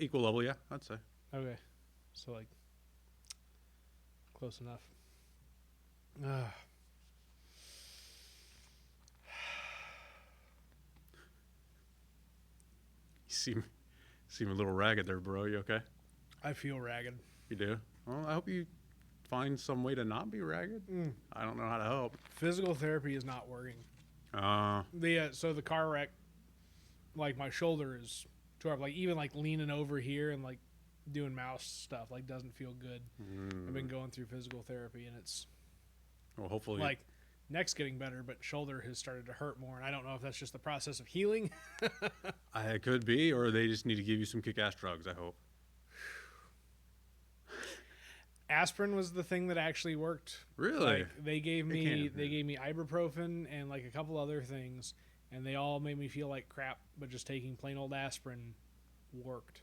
equal level, yeah, I'd say. Okay. So, like, close enough. You seem a little ragged there, bro. You okay? I feel ragged. You do? Well, I hope you find some way to not be ragged. I don't know how to help. Physical therapy is not working. So the car wreck, like, my shoulder is tore up. Like, even, like, leaning over here and, like, doing mouse stuff, like, doesn't feel good. I've been going through physical therapy, and it's, well, hopefully, like, neck's getting better, but shoulder has started to hurt more, and I don't know if that's just the process of healing. it could be, or they just need to give you some kick-ass drugs, I hope. Aspirin was the thing that actually worked. Really? Like, they gave me ibuprofen and, like, a couple other things, and they all made me feel like crap, but just taking plain old aspirin worked.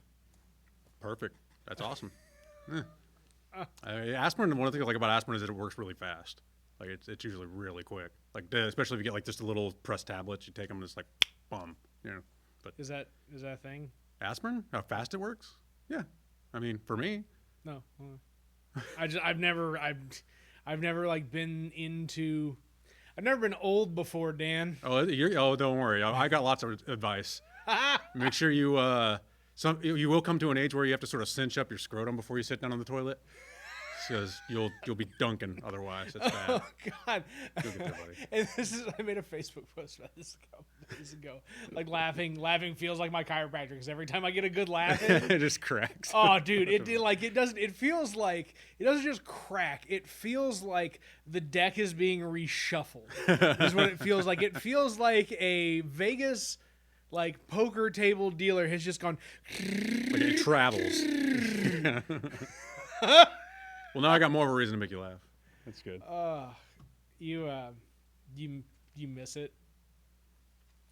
Perfect. That's awesome. Aspirin, one of the things I like about aspirin is that it works really fast. Like, it's usually really quick. Like, especially if you get, like, just a little pressed tablets, you take them and it's like, boom, you know. But Is that a thing? aspirin? How fast it works? Yeah. I mean, for me. No. I've never like been into. I've never been old before, Dan. Don't worry. I got lots of advice. Make sure you will come to an age where you have to sort of cinch up your scrotum before you sit down on the toilet, because you'll be dunking otherwise. It's bad. Oh God! You'll get there, buddy. And I made a Facebook post about this a couple days ago. Like, laughing feels like my chiropractor, because every time I get a good laugh in, It just cracks. oh, dude, it doesn't. It feels like it doesn't just crack. It feels like the deck is being reshuffled. Is what it feels like. It feels like a Vegas, like, poker table dealer has just gone. Like, it travels. Well, now I got more of a reason to make you laugh. That's good. You miss it?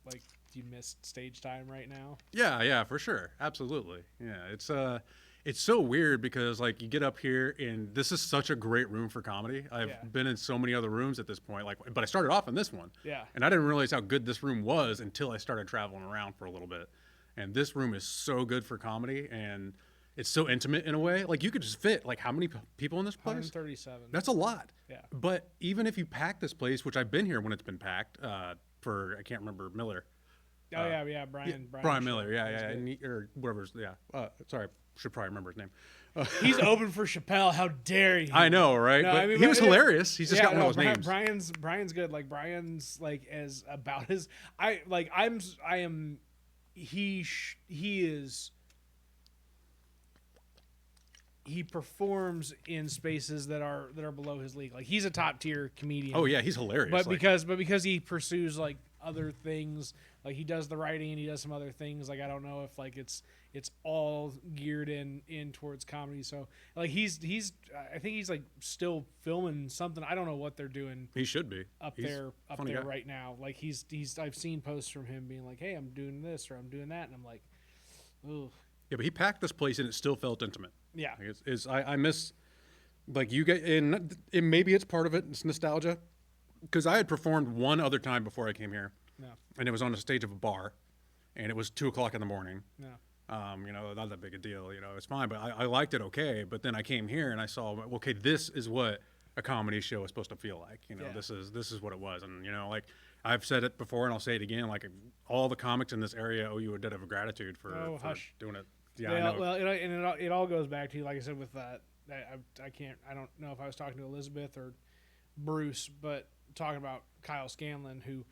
Like, do you miss stage time right now? Yeah, for sure. Absolutely. Yeah, it's so weird because, like, you get up here and this is such a great room for comedy. I've been in so many other rooms at this point, like, but I started off in this one. Yeah. And I didn't realize how good this room was until I started traveling around for a little bit. And this room is so good for comedy, and it's so intimate in a way. Like, you could just fit, like, how many people in this place? 137. That's a lot. Yeah. But even if you pack this place, which I've been here when it's been packed, for, I can't remember, Miller. Brian Miller. Yeah. Or whatever. Yeah. Sorry, should probably remember his name. He's open for Chappelle. How dare you? I know, right? No, but he was hilarious. He's just got one of those names. Brian's good. Like, Brian's, like, as about his. He performs in spaces that are below his league. Like, he's a top tier comedian. Oh yeah, he's hilarious. But because he pursues, like, other things, like, he does the writing and he does some other things. Like, I don't know if, like, it's all geared in towards comedy. So, like, he's I think he's, like, still filming something. I don't know what they're doing. He should be up there right now. Like, he's I've seen posts from him being like, "Hey, I'm doing this," or "I'm doing that," and I'm like, "Ooh." Yeah, but he packed this place and it still felt intimate. Yeah. Like, I miss, like, you get, and maybe it's part of it. It's nostalgia, because I had performed one other time before I came here. No. And it was on the stage of a bar, and it was 2:00 in the morning. No. Not that big a deal. It's fine, but I liked it okay. But then I came here and I saw, okay, this is what a comedy show is supposed to feel like. This is what it was. And like, I've said it before and I'll say it again. Like, all the comics in this area owe you a debt of gratitude for doing it. Yeah, I know. Well, it all goes back to, like I said, with that. I don't know if I was talking to Elizabeth or Bruce, but talking about Kyle Scanlon, who,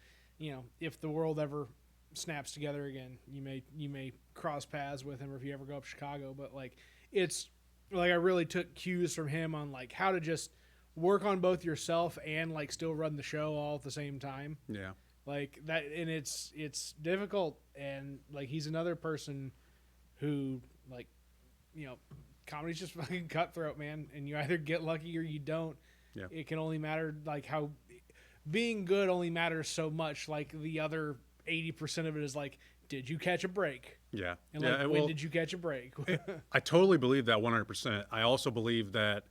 if the world ever snaps together again, you may cross paths with him, or if you ever go up to Chicago. But, like, it's like, I really took cues from him on, like, how to just work on both yourself and, like, still run the show all at the same time. Yeah. Like that, and it's difficult, and, like, he's another person who, like, comedy's just fucking cutthroat, man, and you either get lucky or you don't. Yeah. It can only matter, like, how being good only matters so much. Like, the other 80% of it is, like, did you catch a break? Yeah. And, like, when did you catch a break? I totally believe that 100%. I also believe that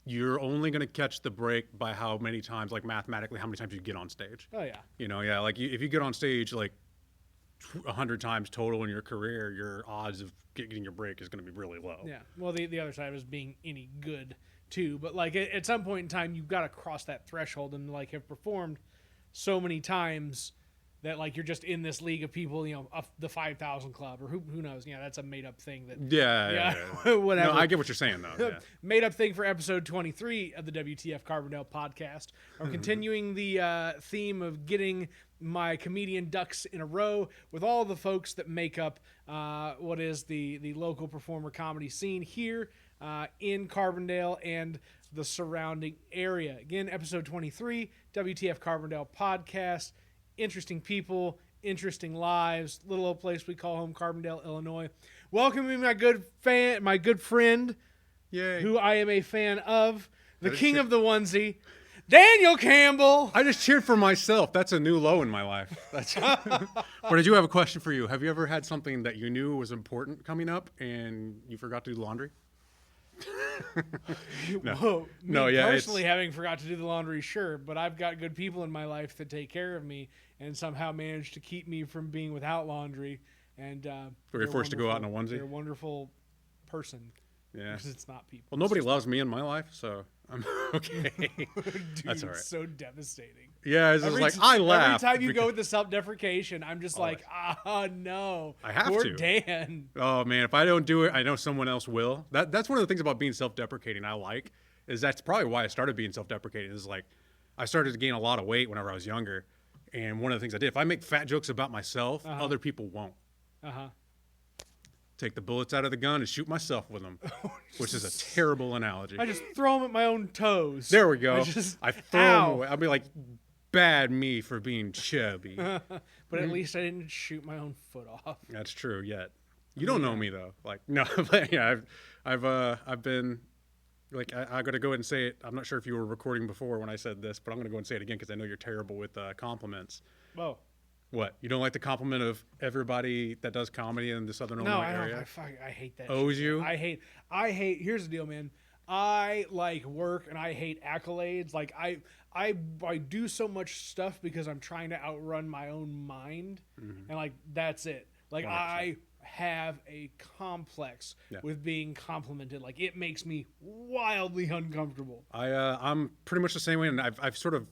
you're only going to catch the break by how many times, like, mathematically, how many times you get on stage. Oh, yeah. Like, if you get on stage, like, 100 times total in your career, your odds of getting your break is going to be really low. Yeah. Well, the other side was being any good too, but like at some point in time, you've got to cross that threshold and like have performed so many times that like you're just in this league of people, the 5,000 club or who knows? Yeah, that's a made up thing. Yeah. Whatever. No, I get what you're saying though. Yeah. Made up thing for episode 23 of the WTF Carbondale podcast. We're continuing the theme of getting my comedian ducks in a row with all the folks that make up what is the local performer comedy scene here in Carbondale and the surrounding area. Again, episode 23, WTF Carbondale podcast. Interesting people, interesting lives. Little old place we call home, Carbondale, Illinois. Welcoming my good friend, Yay. who I am a fan of, the king of the onesie, Daniel Campbell. I just cheered for myself. That's a new low in my life. But I do have a question for you. Have you ever had something that you knew was important coming up and you forgot to do the laundry? No. Whoa, No, me yeah, personally having forgot to do the laundry, sure, but I've got good people in my life that take care of me and somehow manage to keep me from being without laundry. And Were you forced to go out in a onesie? They're a wonderful person. Yeah. Because it's not people. Well, nobody loves me in my life, so I'm okay. Dude, That's all right. It's so devastating. Yeah, it's just like I laugh. Every time you go with the self-deprecation, I'm just Always. like, oh no. I have Poor to. Dan. Oh man, if I don't do it, I know someone else will. That's one of the things about being self-deprecating is that's probably why I started being self-deprecating. Is like I started to gain a lot of weight whenever I was younger, and one of the things I did, if I make fat jokes about myself, other people won't. Take the bullets out of the gun and shoot myself with them, which is a terrible analogy. I just throw them at my own toes. There we go. I throw them Ow. away. I'll be like, bad me for being chubby. But at least I didn't shoot my own foot off. That's true. Yet you don't know me though. Like no, but yeah, I've been like I got to go ahead and say it. I'm not sure if you were recording before when I said this, but I'm gonna go and say it again because I know you're terrible with compliments. Whoa. What? You don't like the compliment of everybody that does comedy in the Southern Illinois area? I hate that. Owes shit. you? I hate. Here's the deal, man. I like work and I hate accolades. Like I do so much stuff because I'm trying to outrun my own mind, and like that's it. Like 100%. I have a complex with being complimented. Like it makes me wildly uncomfortable. I'm pretty much the same way, and I've sort of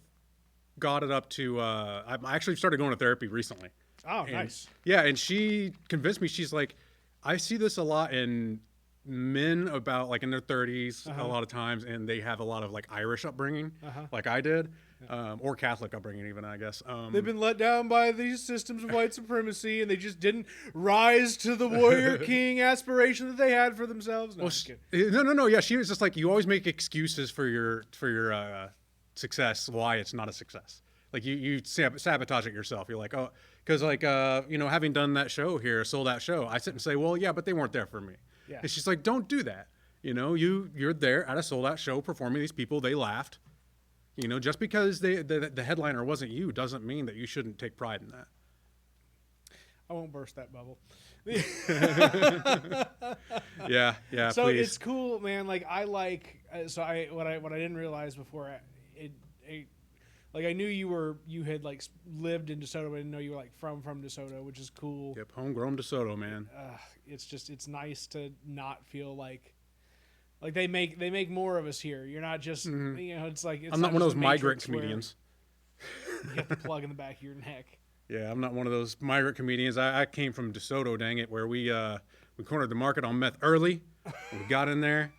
got it up to I actually started going to therapy recently. Oh, nice. Yeah, and she convinced me. She's like, I see this a lot in men about like in their 30s a lot of times, and they have a lot of like Irish upbringing, like I did, or Catholic upbringing even, I guess. They've been let down by these systems of white supremacy, and they just didn't rise to the warrior king aspiration that they had for themselves. No, no. Yeah, she was just like, you always make excuses for your success why it's not a success. Like you sabotage it yourself. You're like, oh, because like having done that show here, sold that show, I sit and say, well, yeah, but they weren't there for me. Yeah. And she's like, don't do that. You're there at a sold out show performing these people. They laughed. Just because the headliner wasn't you doesn't mean that you shouldn't take pride in that. I won't burst that bubble. Yeah. So please. It's cool, man. Like what I didn't realize before like I knew you had like lived in DeSoto, but I didn't know you were like from DeSoto, which is cool. Yep, homegrown DeSoto, man. It's nice to not feel like they make more of us here. You're not just it's like I'm not one of those migrant comedians. You get the plug in the back of your neck. Yeah, I'm not one of those migrant comedians. I came from DeSoto, dang it, where we cornered the market on meth early. We got in there.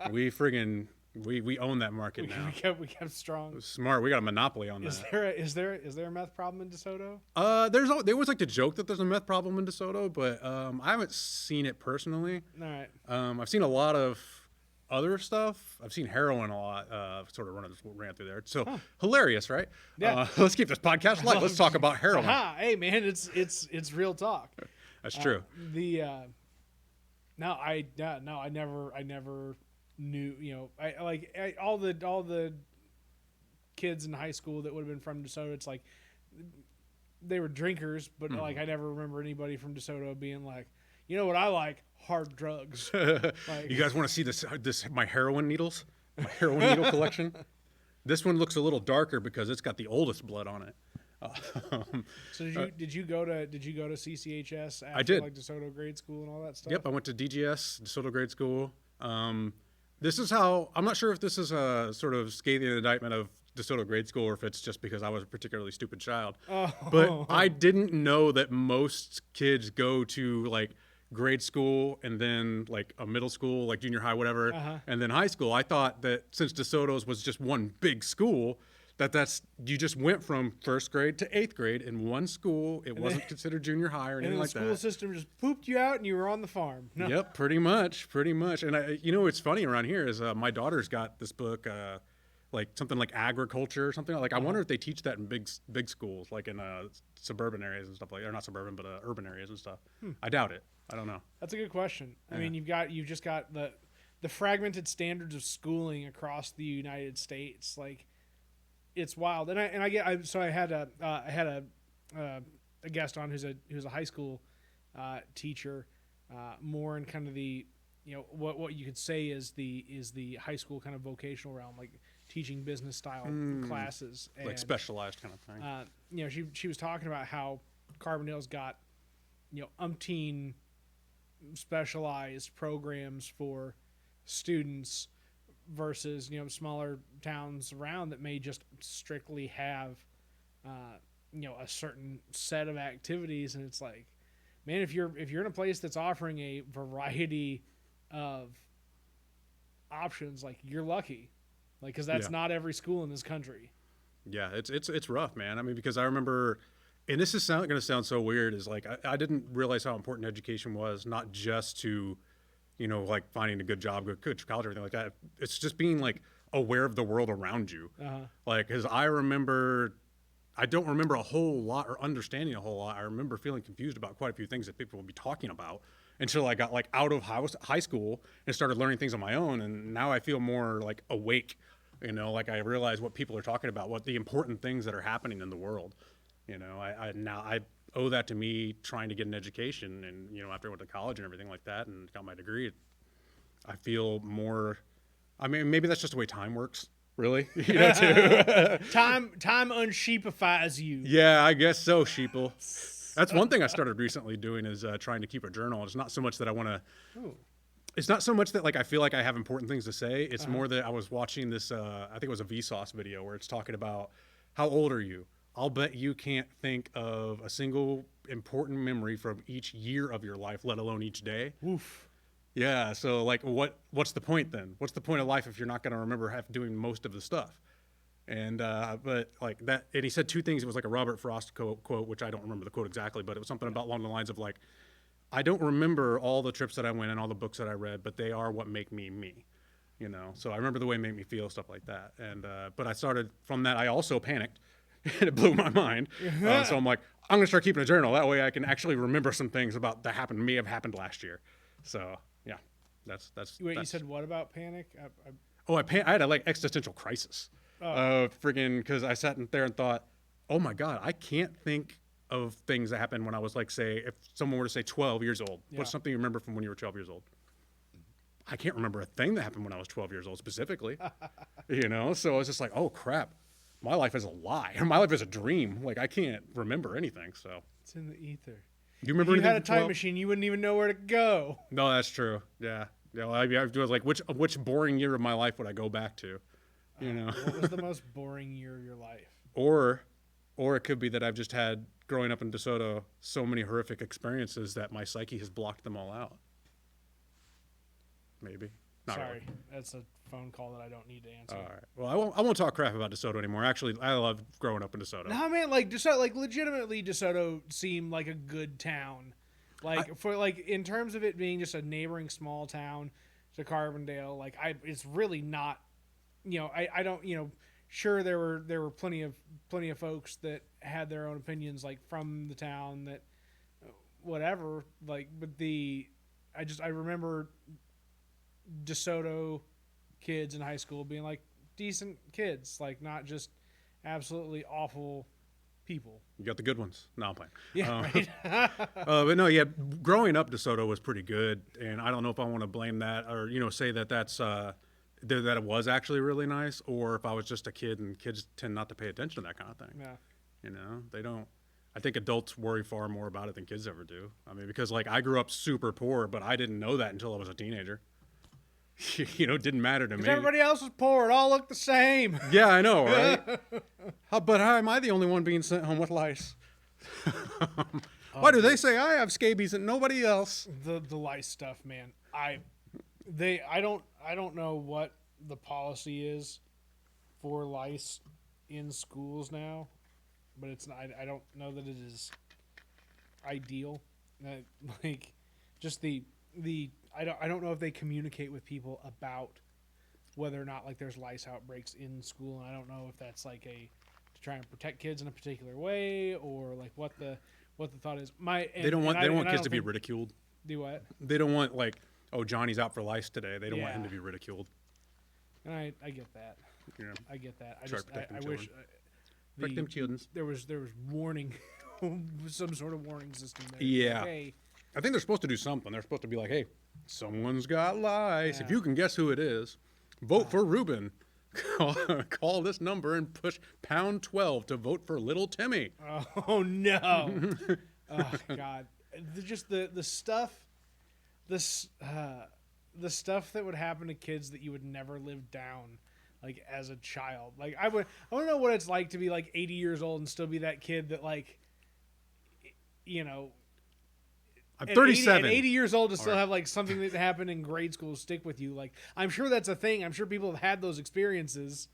We own that market now. We kept strong. Smart. We got a monopoly on that. Is there a meth problem in DeSoto? They always like to joke that there's a meth problem in DeSoto, but I haven't seen it personally. All right. I've seen a lot of other stuff. I've seen heroin a lot. Sort of ran through there. So hilarious, right? Yeah. Let's keep this podcast light. Let's talk about heroin. Hey man, it's real talk. That's true. I never knew, all the kids in high school that would have been from DeSoto, it's like they were drinkers, but like I never remember anybody from DeSoto being like, you know what I like? Hard drugs. Like, you guys want to see this my heroin needles? My heroin needle collection? This one looks a little darker because it's got the oldest blood on it. So did you go to CCHS after I did. like DeSoto grade school and all that stuff? Yep, I went to DGS, DeSoto Grade School. This is how, I'm not sure if this is a sort of scathing indictment of DeSoto Grade School or if it's just because I was a particularly stupid child. Oh. But I didn't know that most kids go to like grade school and then like a middle school, like junior high, whatever, and then high school. I thought that since DeSoto's was just one big school, that's you just went from first grade to eighth grade in one school. It wasn't considered junior high or anything like that. And the school system just pooped you out and you were on the farm. No. Yep, pretty much. And you know what's funny around here is my daughter's got this book, like something like agriculture or something. Like I wonder if they teach that in big schools, like in suburban areas and stuff like, or not suburban, but urban areas and stuff. I doubt it. I don't know. That's a good question. I mean, you've just got the fragmented standards of schooling across the United States. Like, it's wild. And I had a guest on who's a high school teacher, more in kind of the, you know, what you could say is the high school kind of vocational realm, like teaching business style classes, and, like specialized kind of thing. You know, she was talking about how Carbondale's got, you know, umpteen specialized programs for students versus, you know, smaller towns around that may just strictly have, you know, a certain set of activities. And it's like, man, if you're in a place that's offering a variety of options, like, you're lucky, like, because that's not every school in this country. Yeah, it's rough, man. I mean, because I remember, and this is going to sound so weird, is like I didn't realize how important education was, not just to, you know, like finding a good job, good college, everything like that. It's just being like aware of the world around you. Like, because I don't remember a whole lot or understanding a whole lot. I remember feeling confused about quite a few things that people would be talking about until I got like out of high school and started learning things on my own. And now I feel more like awake, you know, like I realize what people are talking about, what the important things that are happening in the world. You know, I owe that to me trying to get an education, and, you know, after I went to college and everything like that and got my degree, I feel more, I mean, maybe that's just the way time works, really, you know, too. Time unsheepifies you. Yeah, I guess so, sheeple. That's one thing I started recently doing is trying to keep a journal. It's not so much that I want to, it's not so much that like I feel like I have important things to say. It's more that I was watching this, I think it was a Vsauce video where it's talking about how old are you? I'll bet you can't think of a single important memory from each year of your life, let alone each day. Oof. Yeah, so like what's the point then? What's the point of life if you're not going to remember doing most of the stuff? And but like that, and he said two things. It was like a Robert Frost quote, which I don't remember the quote exactly, but it was something about along the lines of like, I don't remember all the trips that I went and all the books that I read, but they are what make me me. You know, so I remember the way it made me feel, stuff like that. And but I started from that. I also panicked. And it blew my mind. So I'm like, I'm going to start keeping a journal. That way I can actually remember some things about that may have happened last year. So, yeah, that's. Wait, you said what about panic? I had a like existential crisis. Friggin', because I sat in there and thought, oh my God, I can't think of things that happened when I was like, say, if someone were to say 12 years old, what's something you remember from when you were 12 years old? I can't remember a thing that happened when I was 12 years old specifically. You know, so I was just like, oh crap. My life is a lie. My life is a dream. Like, I can't remember anything, so. It's in the ether. You remember if you anything had a time machine, you wouldn't even know where to go. No, that's true. Yeah. You know, I was like, which boring year of my life would I go back to? You know? What was the most boring year of your life? Or it could be that I've just had, growing up in DeSoto, so many horrific experiences that my psyche has blocked them all out. Maybe. Not Sorry, really. That's a phone call that I don't need to answer. All right. Well, I won't talk crap about DeSoto anymore. Actually, I love growing up in DeSoto. No, man, like DeSoto, like legitimately, DeSoto seemed like a good town. Like in terms of it being just a neighboring small town to Carbondale, like it's really not. You know, I don't. You know, sure there were plenty of folks that had their own opinions, like from the town that, whatever. Like, but I remember DeSoto kids in high school being like decent kids, like not just absolutely awful people. You got the good ones. No, I'm playing. Yeah, right. But no, yeah, growing up DeSoto was pretty good, and I don't know if I want to blame that or, you know, say that that's that it was actually really nice, or if I was just a kid and kids tend not to pay attention to that kind of thing. Yeah. They don't. I think adults worry far more about it than kids ever do. I mean, because like I grew up super poor, but I didn't know that until I was a teenager. It didn't matter to me. Because everybody else was poor. It all looked the same. Yeah, I know, right? But how am I the only one being sent home with lice? Why do they say I have scabies and nobody else? The lice stuff, man. I don't know what the policy is for lice in schools now, but it's not, I don't know that it is ideal. Like just the I don't know if they communicate with people about whether or not like there's lice outbreaks in school, and I don't know if that's like to try and protect kids in a particular way or like what the thought is. They don't want kids to be ridiculed. Do what? They don't want like, oh, Johnny's out for lice today. They don't want him to be ridiculed. And I get that. I get that. I wish protect them children. There was warning, some sort of warning system there. Yeah. Like, hey, I think they're supposed to do something. They're supposed to be like, hey, someone's got lice. Yeah. If you can guess who it is, vote for Ruben. Call this number and push pound 12 to vote for little Timmy. Oh no! Oh God! Just the stuff, the stuff that would happen to kids that you would never live down, like as a child. Like I want to know what it's like to be like 80 years old and still be that kid that like, I'm 37. At 80 years old to still have like something that happened in grade school stick with you. Like I'm sure that's a thing. I'm sure people have had those experiences.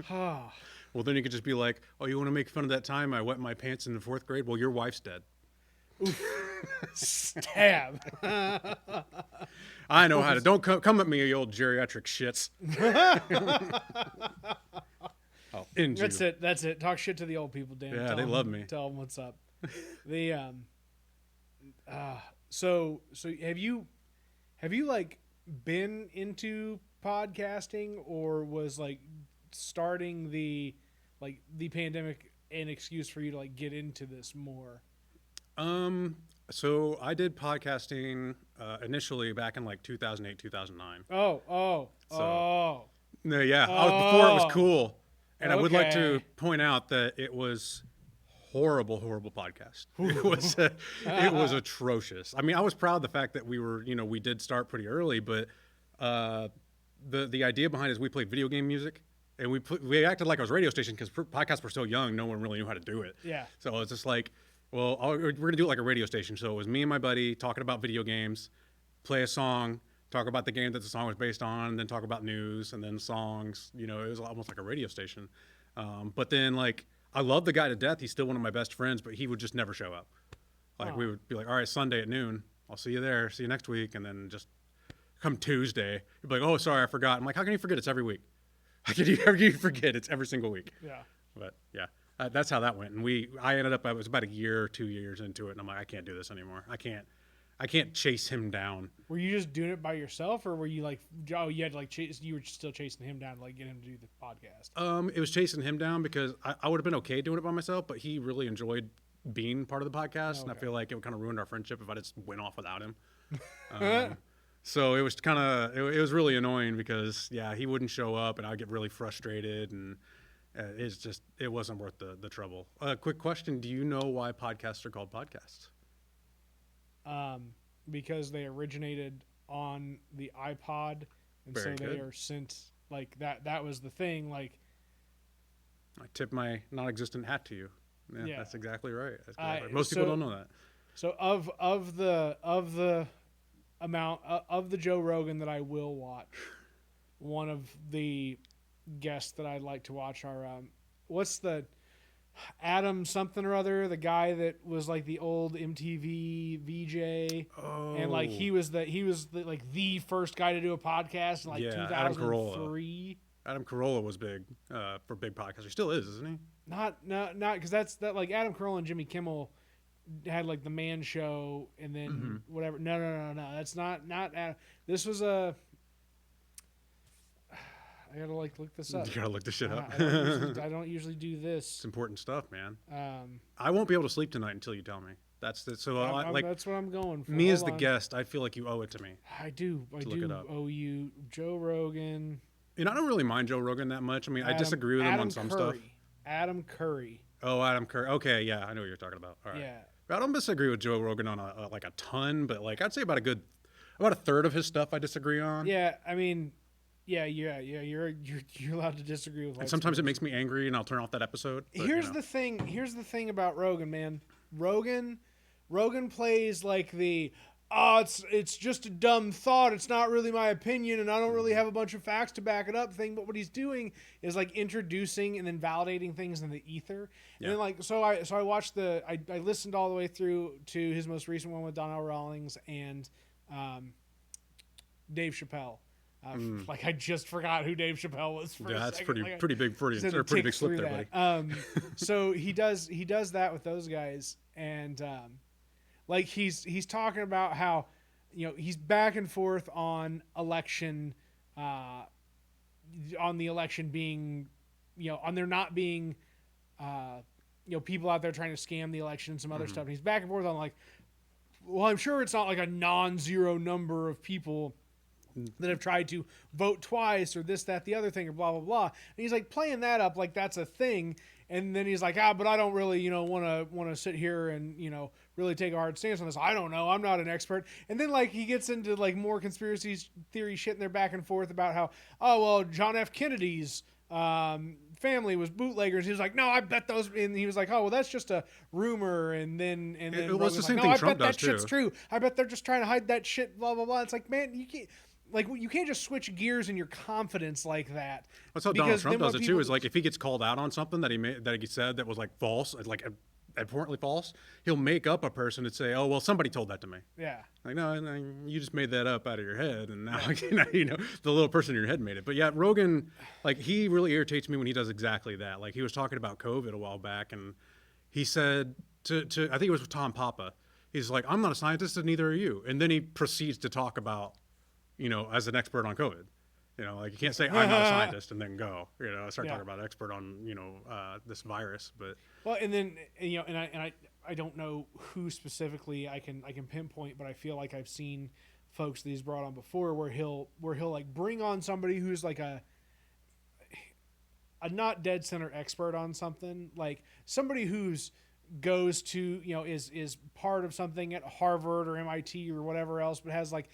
Well, then you could just be like, oh, you want to make fun of that time I wet my pants in the 4th grade? Well, your wife's dead. Stab. I know how to. Don't come at me, you old geriatric shits. I'll end you. That's it. Talk shit to the old people, Dan. Yeah, they love me. Tell them what's up. So have you like been into podcasting, or was like starting the pandemic an excuse for you to like get into this more? So I did podcasting initially back in like 2008, 2009. Oh. No, yeah. Before it was cool. And I would like to Okay. point out that it was horrible podcast. It was atrocious. I mean, I was proud of the fact that we did start pretty early, but the idea behind it is we played video game music, and we acted like it was a radio station because podcasts were so young, no one really knew how to do it. Yeah. So it's just like, well, we're gonna do it like a radio station. So it was me and my buddy talking about video games, play a song, talk about the game that the song was based on, and then talk about news, and then songs. It was almost like a radio station. But then like, I love the guy to death. He's still one of my best friends, but he would just never show up. Like we would be like, all right, Sunday at noon, I'll see you there. See you next week. And then just come Tuesday, he'd be like, oh, sorry, I forgot. I'm like, how can you forget? It's every week. How can you forget? It's every single week. Yeah. But yeah, that's how that went. And I ended up, I was about a year or 2 years into it. And I'm like, I can't do this anymore. I can't chase him down. Were you just doing it by yourself, or were you like, oh, you had to like you were still chasing him down to like get him to do the podcast? It was chasing him down because I would have been okay doing it by myself, but he really enjoyed being part of the podcast. And I feel like it would kind of ruin our friendship if I just went off without him. So it was it was really annoying because he wouldn't show up and I'd get really frustrated, and it wasn't worth the trouble. Quick question. Do you know why podcasts are called podcasts? Because they originated on the iPod, and Very so good. they are since like that was the thing. Like, I tip my non-existent hat to you. Yeah. That's exactly right. Most so- people don't know that. So of the amount of the Joe Rogan that I will watch, one of the guests that I'd like to watch are what's the Adam something or other, the guy that was like the old MTV VJ, and like he was like the first guy to do a podcast in like 2003. Adam Carolla was big for big podcasts. He still is, isn't he? Not because that's like Adam Carolla and Jimmy Kimmel had like the Man Show, and then whatever. No. That's not Adam. This was a. I gotta like look this up. You gotta look this shit up. I don't usually do this. It's important stuff, man. Um, I won't be able to sleep tonight until you tell me. That's what I'm going for. Me Hold as the on. guest, I feel like you owe it to me. I do look it up. owe you Joe Rogan. I don't really mind Joe Rogan that much. I mean, I disagree with him on some stuff. Adam Curry. Oh, Adam Kerr. Okay, yeah, I know what you're talking about. All right. Yeah. I don't disagree with Joe Rogan on like a ton, but like I'd say about a third of his stuff I disagree on. Yeah, I mean, yeah. You're allowed to disagree with. And sometimes it makes me angry, and I'll turn off that episode. But, Here's the thing. Here's the thing about Rogan, man. Rogan plays like the it's just a dumb thought. It's not really my opinion, and I don't really have a bunch of facts to back it up thing. But what he's doing is like introducing and then validating things in the ether. And then like so I watched I listened all the way through to his most recent one with Donnell Rawlings and Dave Chappelle. Like I just forgot who Dave Chappelle was. For that's second. pretty big Freudian or pretty big slip there, buddy. So he does that with those guys, and like he's talking about how he's back and forth on election, on the election being, on there not being, people out there trying to scam the election and some other stuff. And he's back and forth on like, well, I'm sure it's not like a non-zero number of people that have tried to vote twice or this, that, the other thing, or blah, blah, blah. And he's like playing that up like that's a thing. And then he's like, but I don't really, want to sit here and, really take a hard stance on this. I don't know. I'm not an expert. And then like he gets into like more conspiracy theory shit and they're back and forth about how, John F. Kennedy's family was bootleggers. He was like, no, I bet those. And he was like, oh, well, that's just a rumor. And then it was the same like, thing no, Trump I bet does that shit's too. true. I bet they're just trying to hide that shit. Blah blah blah. It's like, man, you can't. Like, you can't just switch gears in your confidence like that. That's how Donald Trump does it too. Is like if he gets called out on something that he said that was like false, like abhorrently false, he'll make up a person and say, "Oh, well, somebody told that to me." Yeah. Like, no, you just made that up out of your head, and now the little person in your head made it. But yeah, Rogan, like he really irritates me when he does exactly that. Like he was talking about COVID a while back, and he said to I think it was with Tom Papa, he's like, "I'm not a scientist, and neither are you," and then he proceeds to talk about, as an expert on COVID. Like you can't say I'm not a scientist and then go, start talking about expert on, this virus. But and then I don't know who specifically I can pinpoint, but I feel like I've seen folks that he's brought on before where he'll like bring on somebody who's like a not dead center expert on something, like somebody who's goes to is part of something at Harvard or MIT or whatever else, but has like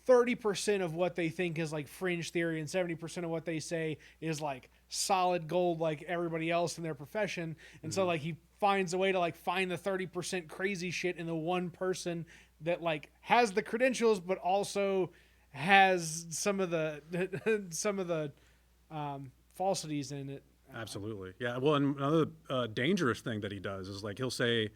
30% of what they think is like fringe theory and 70% of what they say is like solid gold like everybody else in their profession. And so like he finds a way to like find the 30% crazy shit in the one person that like has the credentials but also has some of the falsities in it. Absolutely. Yeah. Well, and another dangerous thing that he does is like he'll say,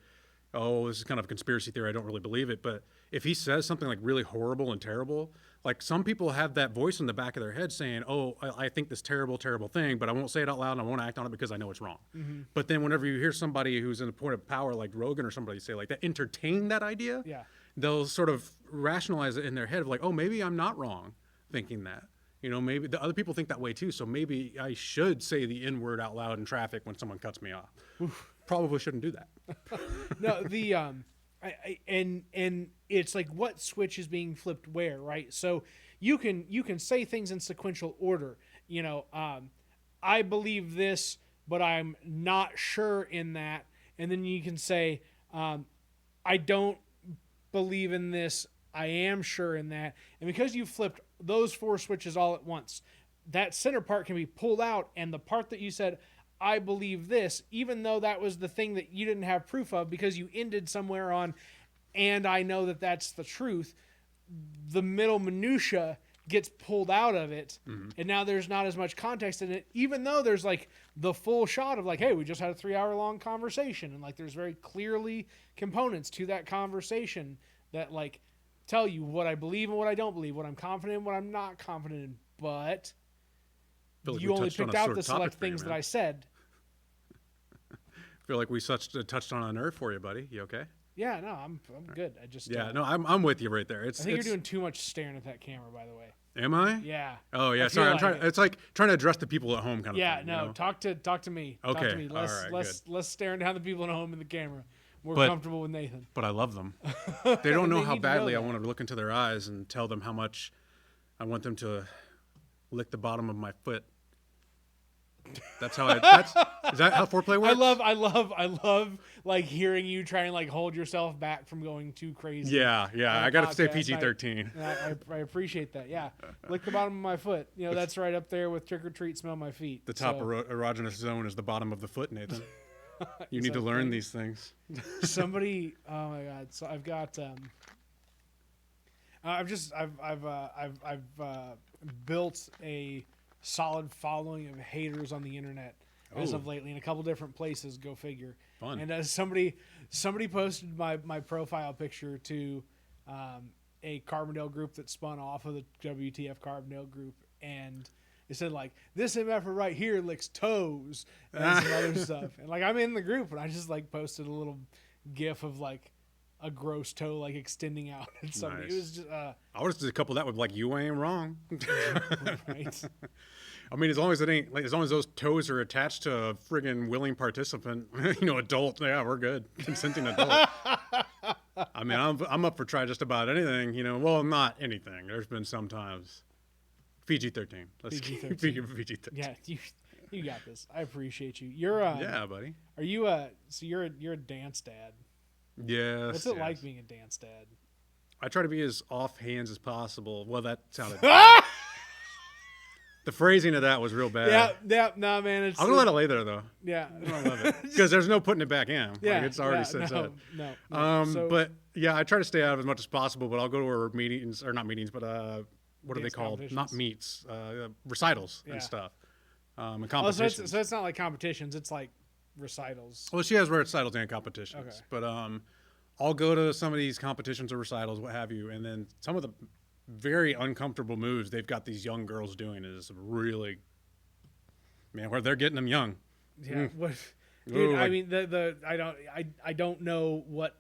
"Oh, this is kind of a conspiracy theory. I don't really believe it." But if he says something like really horrible and terrible, like some people have that voice in the back of their head saying, "Oh, I think this terrible, terrible thing, but I won't say it out loud and I won't act on it because I know it's wrong." Mm-hmm. But then whenever you hear somebody who's in a point of power like Rogan or somebody say like that, entertain that idea, they'll sort of rationalize it in their head of like, "Oh, maybe I'm not wrong thinking that." Maybe the other people think that way too, so maybe I should say the N-word out loud in traffic when someone cuts me off. Oof. Probably shouldn't do that. No, the and it's like what switch is being flipped where, right? So you can say things in sequential order. I believe this, but I'm not sure in that, and then you can say, I don't believe in this. I am sure in that. And because you flipped those four switches all at once, that center part can be pulled out, and the part that you said, I believe this, even though that was the thing that you didn't have proof of because you ended somewhere on, and I know that that's the truth, the middle minutia gets pulled out of it, and now there's not as much context in it, even though there's like the full shot of like, hey, we just had a 3-hour-long conversation, and like there's very clearly components to that conversation that like tell you what I believe and what I don't believe, what I'm confident in, what I'm not confident in, but like you only picked out the select things that I said. I feel like we touched on a nerve for you, buddy. You okay? Yeah, no, I'm good. I just no, I'm with you right there. I think you're doing too much staring at that camera, by the way. Am I? Yeah. Oh yeah. Sorry, I'm trying. It's like trying to address the people at home, kind of. Yeah. thing, No. Talk to me. Okay. Talk to me. Less staring down the people at home in the camera. More comfortable with Nathan. But I love them. They don't know how badly I want to look into their eyes and tell them how much I want them to lick the bottom of my foot. That's how is that how foreplay works? I love like hearing you try and like hold yourself back from going too crazy. Yeah. I got to stay PG-13. I appreciate that. Yeah, lick the bottom of my foot. You know, that's right up there with trick or treat. Smell my feet. The top erogenous zone is the bottom of the foot, Nathan. You need to learn these things. Somebody, oh my God! So I've got, I've built a solid following of haters on the internet as of lately in a couple different places. Go figure. Fun. And as somebody posted my profile picture to a Carbondale group that spun off of the WTF Carbondale group, and it said like, this MF right here licks toes and some other stuff. And like, I'm in the group and I just like posted a little gif of like a gross toe like extending out and something. Nice. It was just I would just couple that with like, you ain't wrong. Right. I mean, as long as it ain't like, as long as those toes are attached to a friggin' willing participant, adult, yeah, we're good. Consenting adult. I mean, I'm up for try just about anything, well, not anything. There's been some times. PG-13. Let's keep PG-13. Yeah, you got this. I appreciate you. You're yeah, buddy. Are you so you're a dance dad? Yes. What's it like being a dance dad? I try to be as off hands as possible. Well, that sounded the phrasing of that was real bad. Yeah, no, man. I'm gonna let it lay there though. Yeah, I love it because there's no putting it back in. Yeah, like, it's already set. No. But yeah, I try to stay out of as much as possible. But I'll go to our meetings, or not meetings, but what are they called? Not meets, recitals and stuff. And competitions. So it's not like competitions. It's like recitals. Well, she has recitals and competitions. Okay. But I'll go to some of these competitions or recitals, what have you, and then some of the very uncomfortable moves they've got these young girls doing is really, man, where they're getting them young. Yeah. What, dude, I mean, I don't know what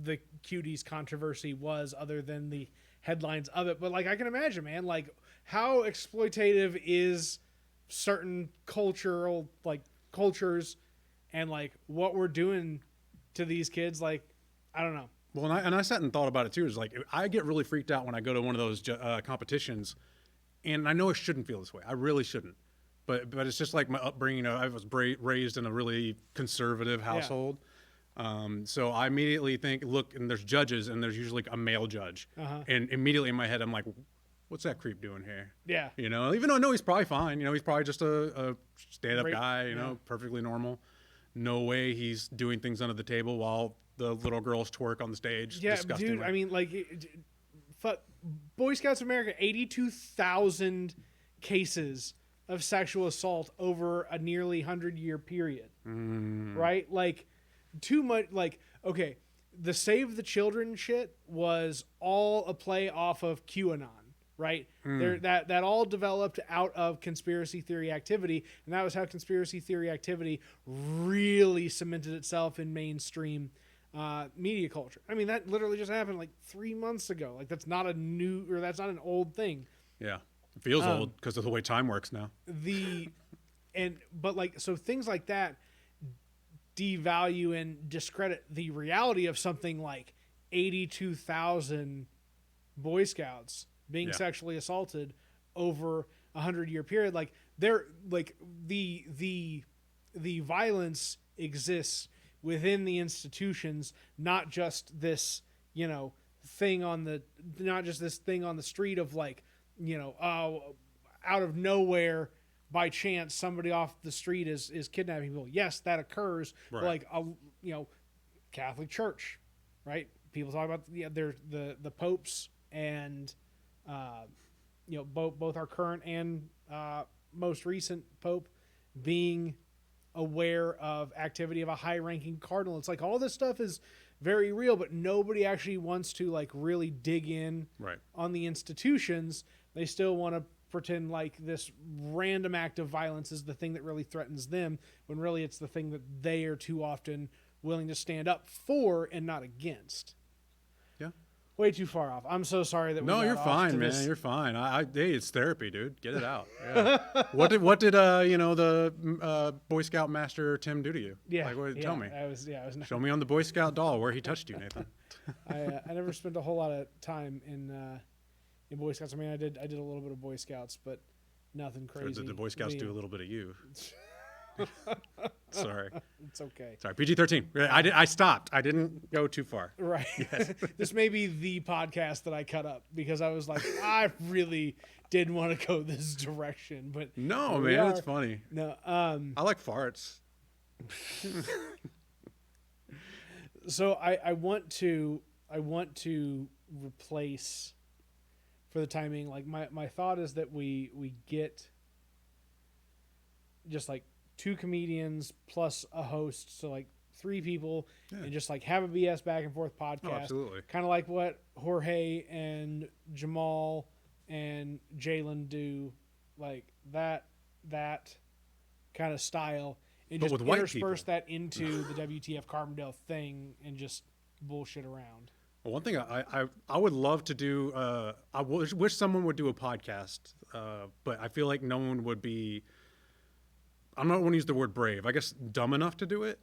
the cuties controversy was other than the headlines of it, but like I can imagine, man, like how exploitative is certain cultures and like what we're doing to these kids. Like, I don't know. Well, and I sat and thought about it too. Is like, I get really freaked out when I go to one of those competitions, and I know I shouldn't feel this way. I really shouldn't. But it's just like my upbringing. I was raised in a really conservative household. Yeah. So I immediately think, look, and there's judges, and there's usually a male judge. And immediately in my head, I'm like, what's that creep doing here? Yeah. Even though I know he's probably fine. He's probably just a stand-up guy, perfectly normal. No way he's doing things under the table while the little girls twerk on the stage. Yeah, dude, I mean, like, Boy Scouts of America, 82,000 cases of sexual assault over a nearly 100-year period. Right? Like, too much, like, okay, the Save the Children shit was all a play off of QAnon. Right? That all developed out of conspiracy theory activity, and that was how conspiracy theory activity really cemented itself in mainstream media culture. I mean, that literally just happened like 3 months ago. Like, that's not an old thing. Yeah, it feels old because of the way time works now. So things like that devalue and discredit the reality of something like 82,000 Boy Scouts being sexually assaulted over a 100-year period. Like, they're like the violence exists within the institutions, not just this thing on the street of like out of nowhere by chance somebody off the street is kidnapping people. Yes, that occurs. Right. Like Catholic Church, right? People talk about the popes and both our current and most recent pope being aware of activity of a high-ranking cardinal. It's like all this stuff is very real, but nobody actually wants to like really dig in on the institutions. They still want to pretend like this random act of violence is the thing that really threatens them, when really it's the thing that they are too often willing to stand up for and not against. Yeah. Way too far off. I'm so sorry that we got you're off fine, to man. this. You're fine. Hey, it's therapy, dude. Get it out. Yeah. What did the Boy Scout master Tim do to you? Yeah. Like, tell me. I was Show me on the Boy Scout doll where he touched you, Nathan. I never spent a whole lot of time in Boy Scouts. I mean, I did a little bit of Boy Scouts, but Nothing Or crazy. did the Boy Scouts do a little bit of you? Sorry. It's okay. Sorry. PG-13. I stopped. I didn't go too far. Right. Yes. This may be the podcast that I cut up because I was like, I really didn't want to go this direction, but no, man, it's funny. No. I like farts. So I want to replace, for the timing, like my thought is that we get just like 2 comedians plus a host, so like 3 people, and just like have a BS back and forth podcast. Oh, absolutely. Kind of like what Jorge and Jamal and Jalen do, like that kind of style, and But just with white intersperse people. that into the WTF Carbondale thing and just bullshit around. Well, one thing I would love to do, I wish someone would do a podcast, but I feel like no one would be, I'm not want to use the word brave, I guess dumb enough to do it,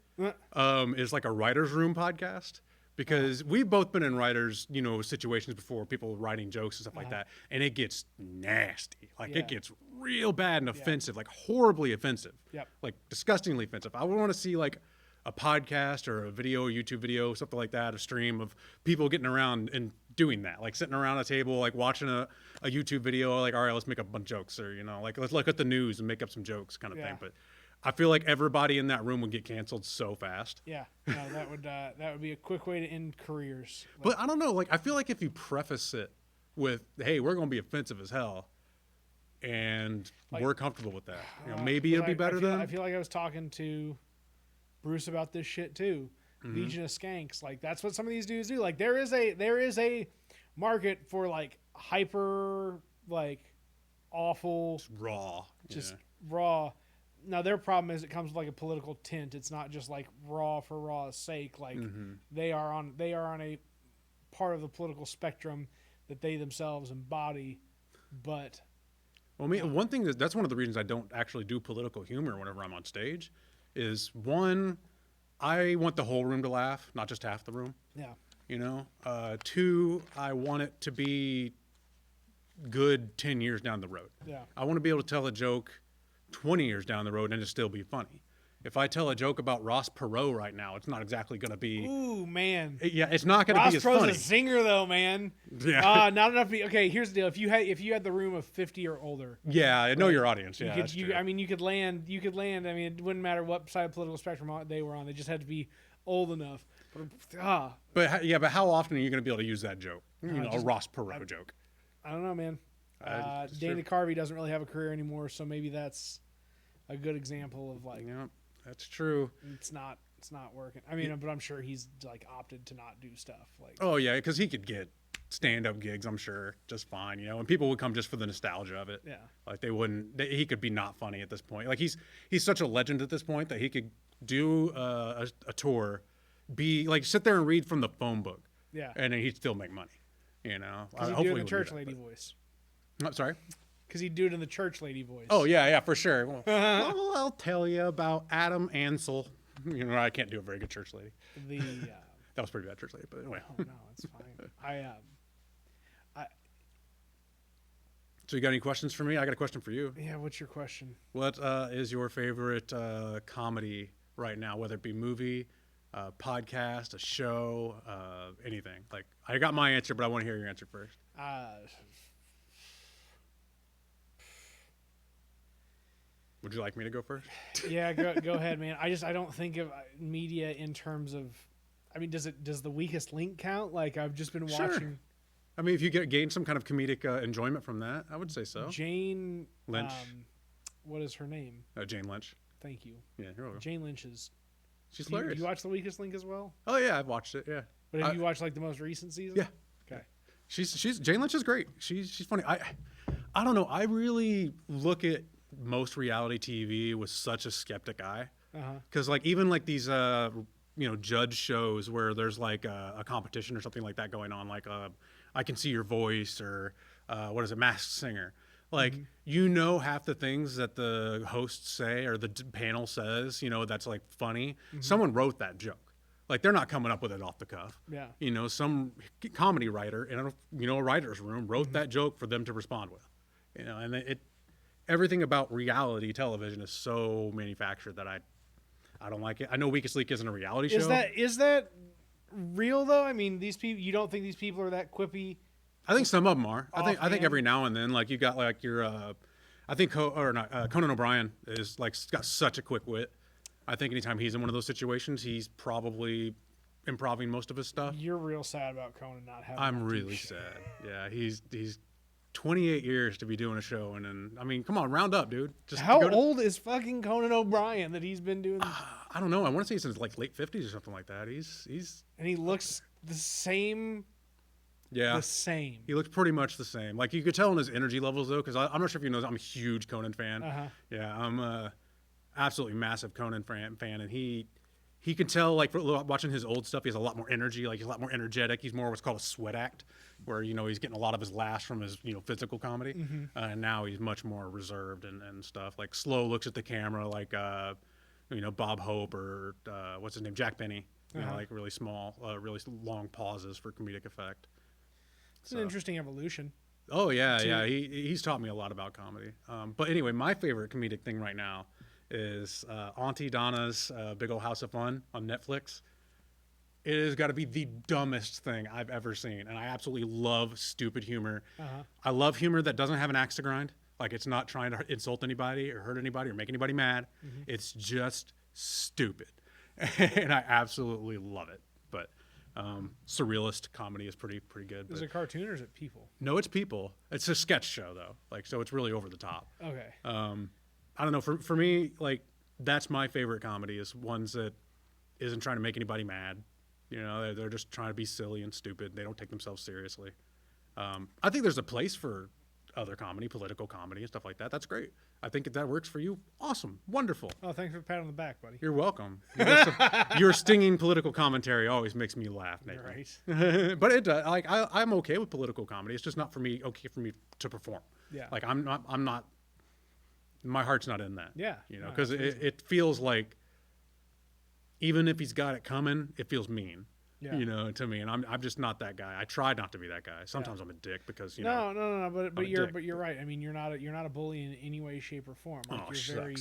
is like a writer's room podcast. Because we've both been in writers, situations before, people writing jokes and stuff like that, and it gets nasty. Like it gets real bad and offensive, like horribly offensive, like disgustingly offensive. I would want to see like a podcast or a YouTube video, something like that, a stream of people getting around and doing that, like sitting around a table, like watching a YouTube video, like, all right, let's make up a bunch of jokes, or, like let's look at the news and make up some jokes kind of thing. But I feel like everybody in that room would get canceled so fast. Yeah, no, that would be a quick way to end careers. But I don't know, like I feel like if you preface it with, hey, we're going to be offensive as hell, and like, we're comfortable with that, maybe it'll be better than. I feel like I was talking to Bruce about this shit too. Legion of Skanks, like that's what some of these dudes do. Like there is a market for like hyper, like awful, just raw. Now their problem is it comes with like a political tint. It's not just like raw for raw's sake. Like they are on a part of the political spectrum that they themselves embody. But one thing that's one of the reasons I don't actually do political humor whenever I'm on stage is, one, I want the whole room to laugh, not just half the room. Yeah. 2, I want it to be good 10 years down the road. Yeah. I want to be able to tell a joke 20 years down the road and it still be funny. If I tell a joke about Ross Perot right now, it's not exactly going to be. Ooh, man. It's not going to be as funny. Ross Perot's a zinger, though, man. Yeah. Not enough. Okay, here's the deal. If you had the room of 50 or older. Yeah, I know your audience. Yeah, that's true. You could land. I mean, it wouldn't matter what side of the political spectrum they were on. They just had to be old enough. But how often are you going to be able to use that joke? A Ross Perot joke. I don't know, man. Dana Carvey doesn't really have a career anymore, so maybe that's a good example of like. Yeah. That's true. It's not working. I mean, but I'm sure he's like opted to not do stuff like. Oh yeah, because he could get stand-up gigs, I'm sure, just fine. And people would come just for the nostalgia of it. Yeah. Like they wouldn't. He could be not funny at this point. Like he's such a legend at this point that he could do a tour, be like sit there and read from the phone book. Yeah. And then he'd still make money. Because he'd do it in the church lady voice. I'm sorry. Because he'd do it in the church lady voice. Oh yeah, for sure. Well, I'll tell you about Adam Ansel. I can't do a very good church lady. That was pretty bad church lady, but anyway. Oh no, it's fine. So you got any questions for me? I got a question for you. Yeah, what's your question? What is your favorite comedy right now? Whether it be movie, podcast, a show, anything. Like I got my answer, but I want to hear your answer first. Would you like me to go first? Yeah, go ahead, man. I don't think of media in terms of. I mean, does the Weakest Link count? Like I've just been watching. Sure. I mean, if you gain some kind of comedic enjoyment from that, I would say so. Jane Lynch. What is her name? Jane Lynch. Thank you. Yeah, you're welcome. Jane Lynch is. She's hilarious. You watch the Weakest Link as well? Oh yeah, I've watched it. Yeah. But have you watched like the most recent season? Yeah. Okay. She's Jane Lynch is great. She's funny. I don't know. I really look at most reality TV with such a skeptic eye, because like even like these judge shows where there's like a competition or something like that going on, like I Can See Your Voice or what is it, Masked Singer. Like half the things that the hosts say or the panel says, that's like funny. Someone wrote that joke. Like they're not coming up with it off the cuff. Yeah. Some comedy writer in a writer's room wrote that joke for them to respond with. And everything about reality television is so manufactured that I don't like it. I know Weakest Leak isn't a reality show. Is that real though? I mean, these people. You don't think these people are that quippy? I think some of them are. I think Offhand? every now and then, like you got like your, I think Conan O'Brien is like got such a quick wit. I think anytime he's in one of those situations, he's probably improving most of his stuff. You're real sad about Conan not having. I'm really sad. Yeah, he's 28 years to be doing a show, and then I mean, come on, round up, dude. Just How old is fucking Conan O'Brien that he's been doing? I don't know. I want to say since like late 50s or something like that. He's And he looks the same. yeah. The same. He looks pretty much the same. Like you could tell in his energy levels though, because I'm not sure if you know, I'm a huge Conan fan. Yeah, I'm a absolutely massive Conan fan, and he can tell like watching his old stuff, he has a lot more energy. Like he's a lot more energetic. He's more what's called a sweat act, where he's getting a lot of his laughs from his physical comedy, and now he's much more reserved and stuff. Like slow looks at the camera, like Bob Hope or what's his name, Jack Benny. Like really small, really long pauses for comedic effect. It's an interesting evolution. Oh yeah. He's taught me a lot about comedy. But anyway, my favorite comedic thing right now is Auntie Donna's Big Ol' House of Fun on Netflix. It has got to be the dumbest thing I've ever seen, and I absolutely love stupid humor. I love humor that doesn't have an axe to grind. Like it's not trying to insult anybody or hurt anybody or make anybody mad. It's just stupid, and I absolutely love it. But surrealist comedy is pretty good. Is it cartoon or is it people? No, it's people. It's a sketch show though, like so it's really over the top. Okay. I don't know. For me, like that's my favorite comedy is ones that isn't trying to make anybody mad. They're just trying to be silly and stupid. They don't take themselves seriously. I think there's a place for other comedy, political comedy and stuff like that. That's great. I think if that works for you, awesome, wonderful. Oh, thanks for the pat on the back, buddy. You're welcome. Your stinging political commentary always makes me laugh, Nathan. Right. But it does. Like I'm okay with political comedy. It's just not okay for me to perform. Yeah. Like I'm not. My heart's not in that. Yeah. Because it feels like even if he's got it coming, it feels mean. Yeah. To me, and I'm just not that guy. I try not to be that guy. Sometimes I'm a dick because No. But you're right. I mean, you're not a bully in any way, shape, or form. Like you're very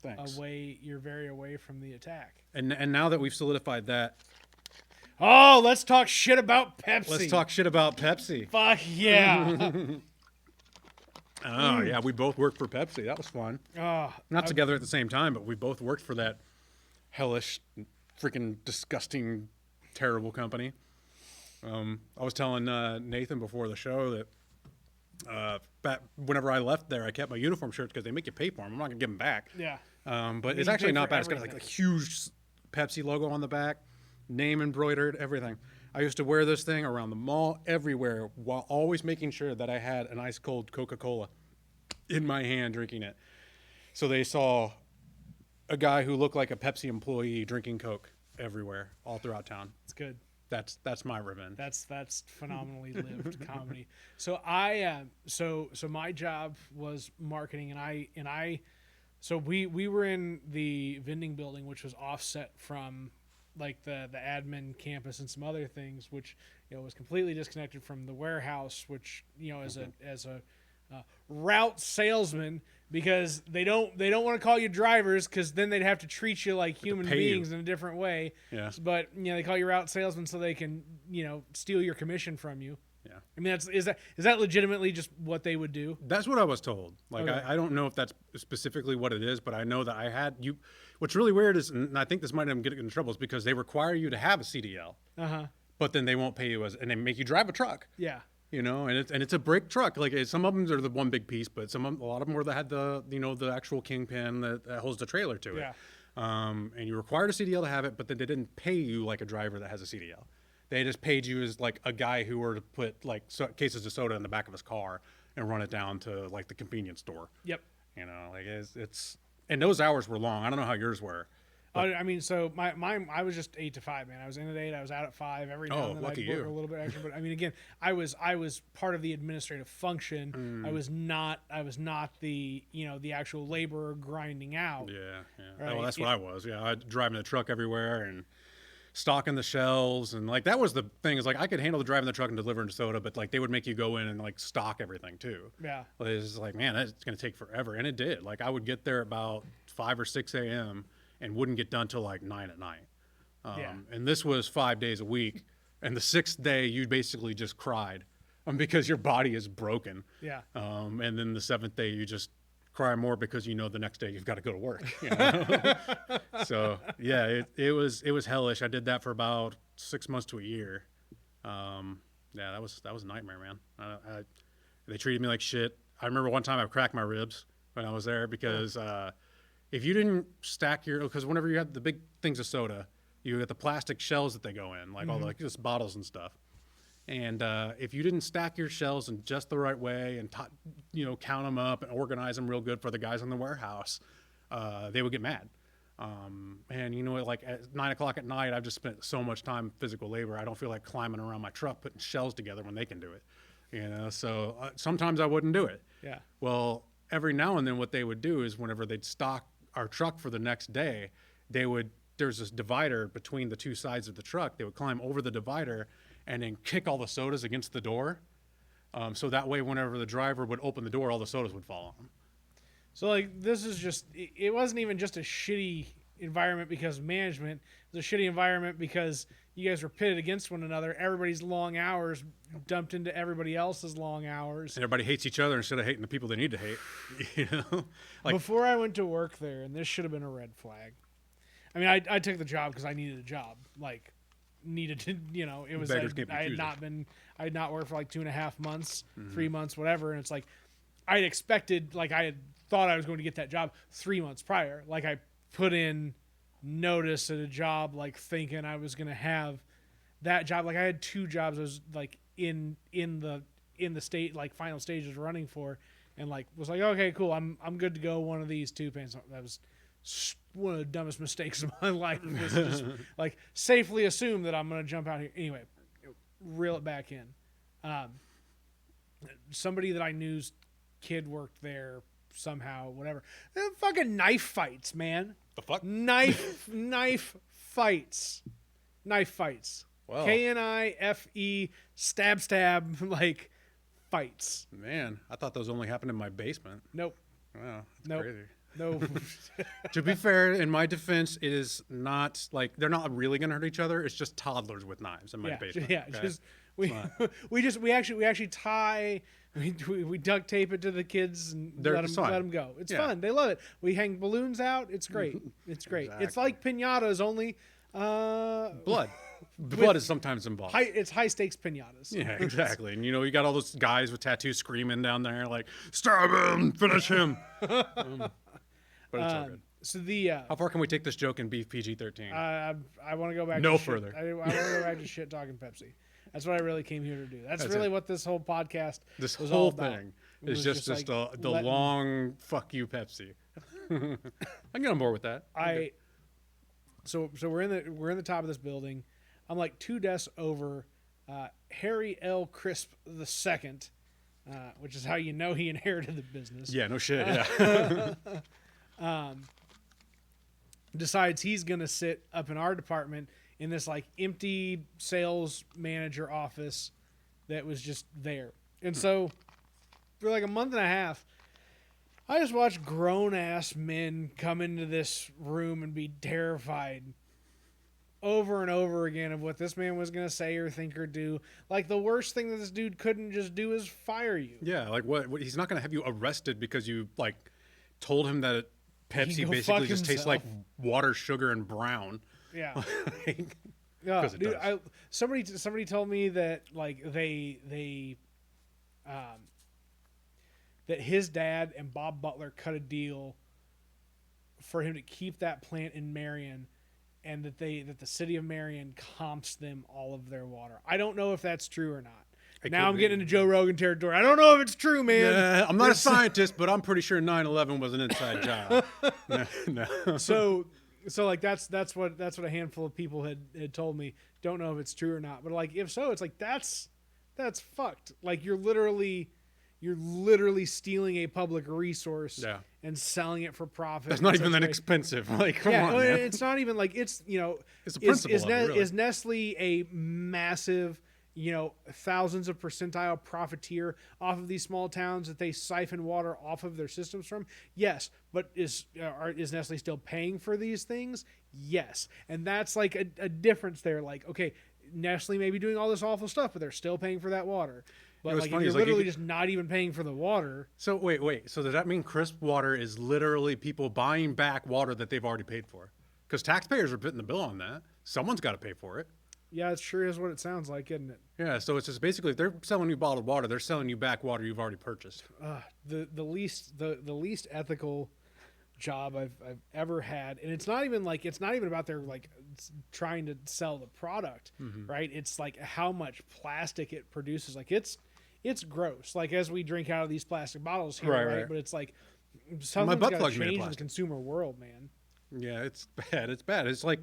Thanks. You're very away from the attack. And now that we've solidified that, let's talk shit about Pepsi. Let's talk shit about Pepsi. Fuck yeah. Oh yeah, we both worked for Pepsi. That was fun. Not together at the same time, but we both worked for that hellish, freaking disgusting, terrible company. I was telling Nathan before the show that back whenever I left there, I kept my uniform shirts because they make you pay for them. I'm not gonna give them back. Yeah. But it's actually not bad. It's got like a huge Pepsi logo on the back, name embroidered, everything. I used to wear this thing around the mall, everywhere, while always making sure that I had an ice cold Coca-Cola in my hand drinking it. So they saw a guy who looked like a Pepsi employee drinking Coke everywhere, all throughout town. It's good. That's my revenge. That's phenomenally lived comedy. So so my job was marketing, so we were in the vending building, which was offset from like the admin campus and some other things, which was completely disconnected from the warehouse, which as a route salesman, because they don't want to call you drivers because then they'd have to treat you like human beings in a different way. Yeah. But they call you route salesman so they can steal your commission from you. Yeah. I mean, is that legitimately just what they would do? That's what I was told. Like, Okay. I don't know if that's specifically what it is, but I know that I had you. What's really weird is, and I think this might have get in trouble, is because they require you to have a CDL, but then they won't pay you and they make you drive a truck. Yeah. And it's a brick truck. Like some of them are the one big piece, but a lot of them were that had the actual kingpin that holds the trailer to it. Yeah. And you required a CDL to have it, but then they didn't pay you like a driver that has a CDL. They just paid you as like a guy who were to put like cases of soda in the back of his car and run it down to like the convenience store. Yep. Like it's and those hours were long. I don't know how yours were. I mean, so my I was just 8 to 5, man. I was in at 8. I was out at 5 every now and then. Lucky I'd work you. a little bit extra, but I mean, again, I was part of the administrative function. I was not the the actual laborer grinding out. Yeah. Right. Well, that's what I was. Yeah, I driving the truck everywhere and stocking the shelves, and like that was the thing, is like I could handle the driving the truck and delivering soda, but like they would make you go in and like stock everything too. Yeah. It's like, man, it's going to take forever, and it did. Like I would get there about 5 or 6 a.m. and wouldn't get done till like 9 at night. And this was 5 days a week, and the 6th day you basically just cried because your body is broken. Yeah. And then the 7th day you just cry more because you know the next day you've got to go to work. You know? So yeah, it was hellish. I did that for about 6 months to a year. Yeah, that was a nightmare, man. They treated me like shit. I remember one time I cracked my ribs when I was there because if you didn't stack because whenever you have the big things of soda, you get the plastic shells that they go in, like all the like just bottles and stuff. And if you didn't stack your shells in just the right way and count them up and organize them real good for the guys in the warehouse, they would get mad. And you know what? Like at 9 o'clock at night, I've just spent so much time physical labor. I don't feel like climbing around my truck putting shells together when they can do it. You know, so sometimes I wouldn't do it. Yeah. Well, every now and then, what they would do is whenever they'd stock our truck for the next day, there's this divider between the two sides of the truck. They would climb over the divider and then kick all the sodas against the door. So that way, whenever the driver would open the door, all the sodas would fall on them. So like this is just, it wasn't even just a shitty environment because of management. It was a shitty environment because you guys were pitted against one another. Everybody's long hours dumped into everybody else's long hours. And everybody hates each other instead of hating the people they need to hate. You know, like before I went to work there, and this should have been a red flag. I mean, I took the job because I needed a job. Like, needed to, it was like, I had not worked for like 2.5 months, 3 months, whatever. And it's like, I had thought I was going to get that job 3 months prior. Like I put in notice at a job, like thinking I was going to have that job. Like I had 2 jobs I was like in the state, like final stages running for, and like was like, okay, cool. I'm good to go. One of these 2 pants. That was one of the dumbest mistakes of my life. Was just like safely assume that I'm going to jump out here. Anyway, reel it back in. Somebody that I knew's kid worked there somehow, whatever. Fucking knife fights, man. the fuck? Knife fights. Wow. KNIFE stab like fights. Man, I thought those only happened in my basement. Nope. Wow, that's Nope. crazy. No. To be fair, in my defense, it is not like they're not really gonna hurt each other. It's just toddlers with knives in my basement. Yeah, okay? just we actually tie. We duct tape it to the kids and let them go. It's fun. They love it. We hang balloons out. It's great. It's great. Exactly. It's like piñatas, only blood. Blood is sometimes involved. It's high stakes piñatas. Yeah, exactly. And you got all those guys with tattoos screaming down there like, "Stab him! Finish him!" But it's all good. So How far can we take this joke and beef PG-13? I want to go back. No to further. I want to go back to shit talking Pepsi. That's what I really came here to do. That's really it. what this whole podcast This was whole all about. thing is just like the long fuck you Pepsi. I can get on board with that. So we're in the top of this building. I'm like 2 desks over Harry L. Crisp II, which is how you know he inherited the business. Yeah, no shit. Yeah. Decides he's gonna sit up in our department in this like empty sales manager office that was just there. And so for like a month and a half, I just watched grown ass men come into this room and be terrified over and over again of what this man was going to say or think or do. Like the worst thing that this dude couldn't just do is fire you. Yeah, like what he's not going to have you arrested because you like told him that Pepsi basically just tastes like water, sugar, and brown. Yeah. Because it dude, does. Somebody told me that like that his dad and Bob Butler cut a deal for him to keep that plant in Marion, and that the city of Marion comps them all of their water. I don't know if that's true or not. Now I'm getting into Joe Rogan territory. I don't know if it's true, man. Yeah, I'm not a scientist, but I'm pretty sure 9/11 was an inside job. No. So like that's what a handful of people had told me. Don't know if it's true or not, but like if so, it's like that's fucked. Like you're literally you're literally stealing a public resource Yeah. and selling it for profit. That's in not such even a that way. expensive. Like, come Yeah, on, well, man. it's not even like it's It's the principle of it, really. Is Nestle a massive thousands of percentile profiteer off of these small towns that they siphon water off of their systems from? Yes, but is Nestle still paying for these things? Yes, and that's like a difference there. Like, okay, Nestle may be doing all this awful stuff, but they're still paying for that water. But what's like, funny you're is, like, literally just not even paying for the water. So wait. So does that mean crisp water is literally people buying back water that they've already paid for? Because taxpayers are putting the bill on that. Someone's got to pay for it. Yeah, it sure is what it sounds like, isn't it? Yeah. So it's just basically, if they're selling you bottled water, they're selling you back water you've already purchased. The least ethical job I've ever had, and it's not even about their like trying to sell the product, right? It's like how much plastic it produces. Like it's gross. Like as we drink out of these plastic bottles here, right? But it's like something's got to change in the consumer world, man. Yeah, it's bad. It's bad. It's like,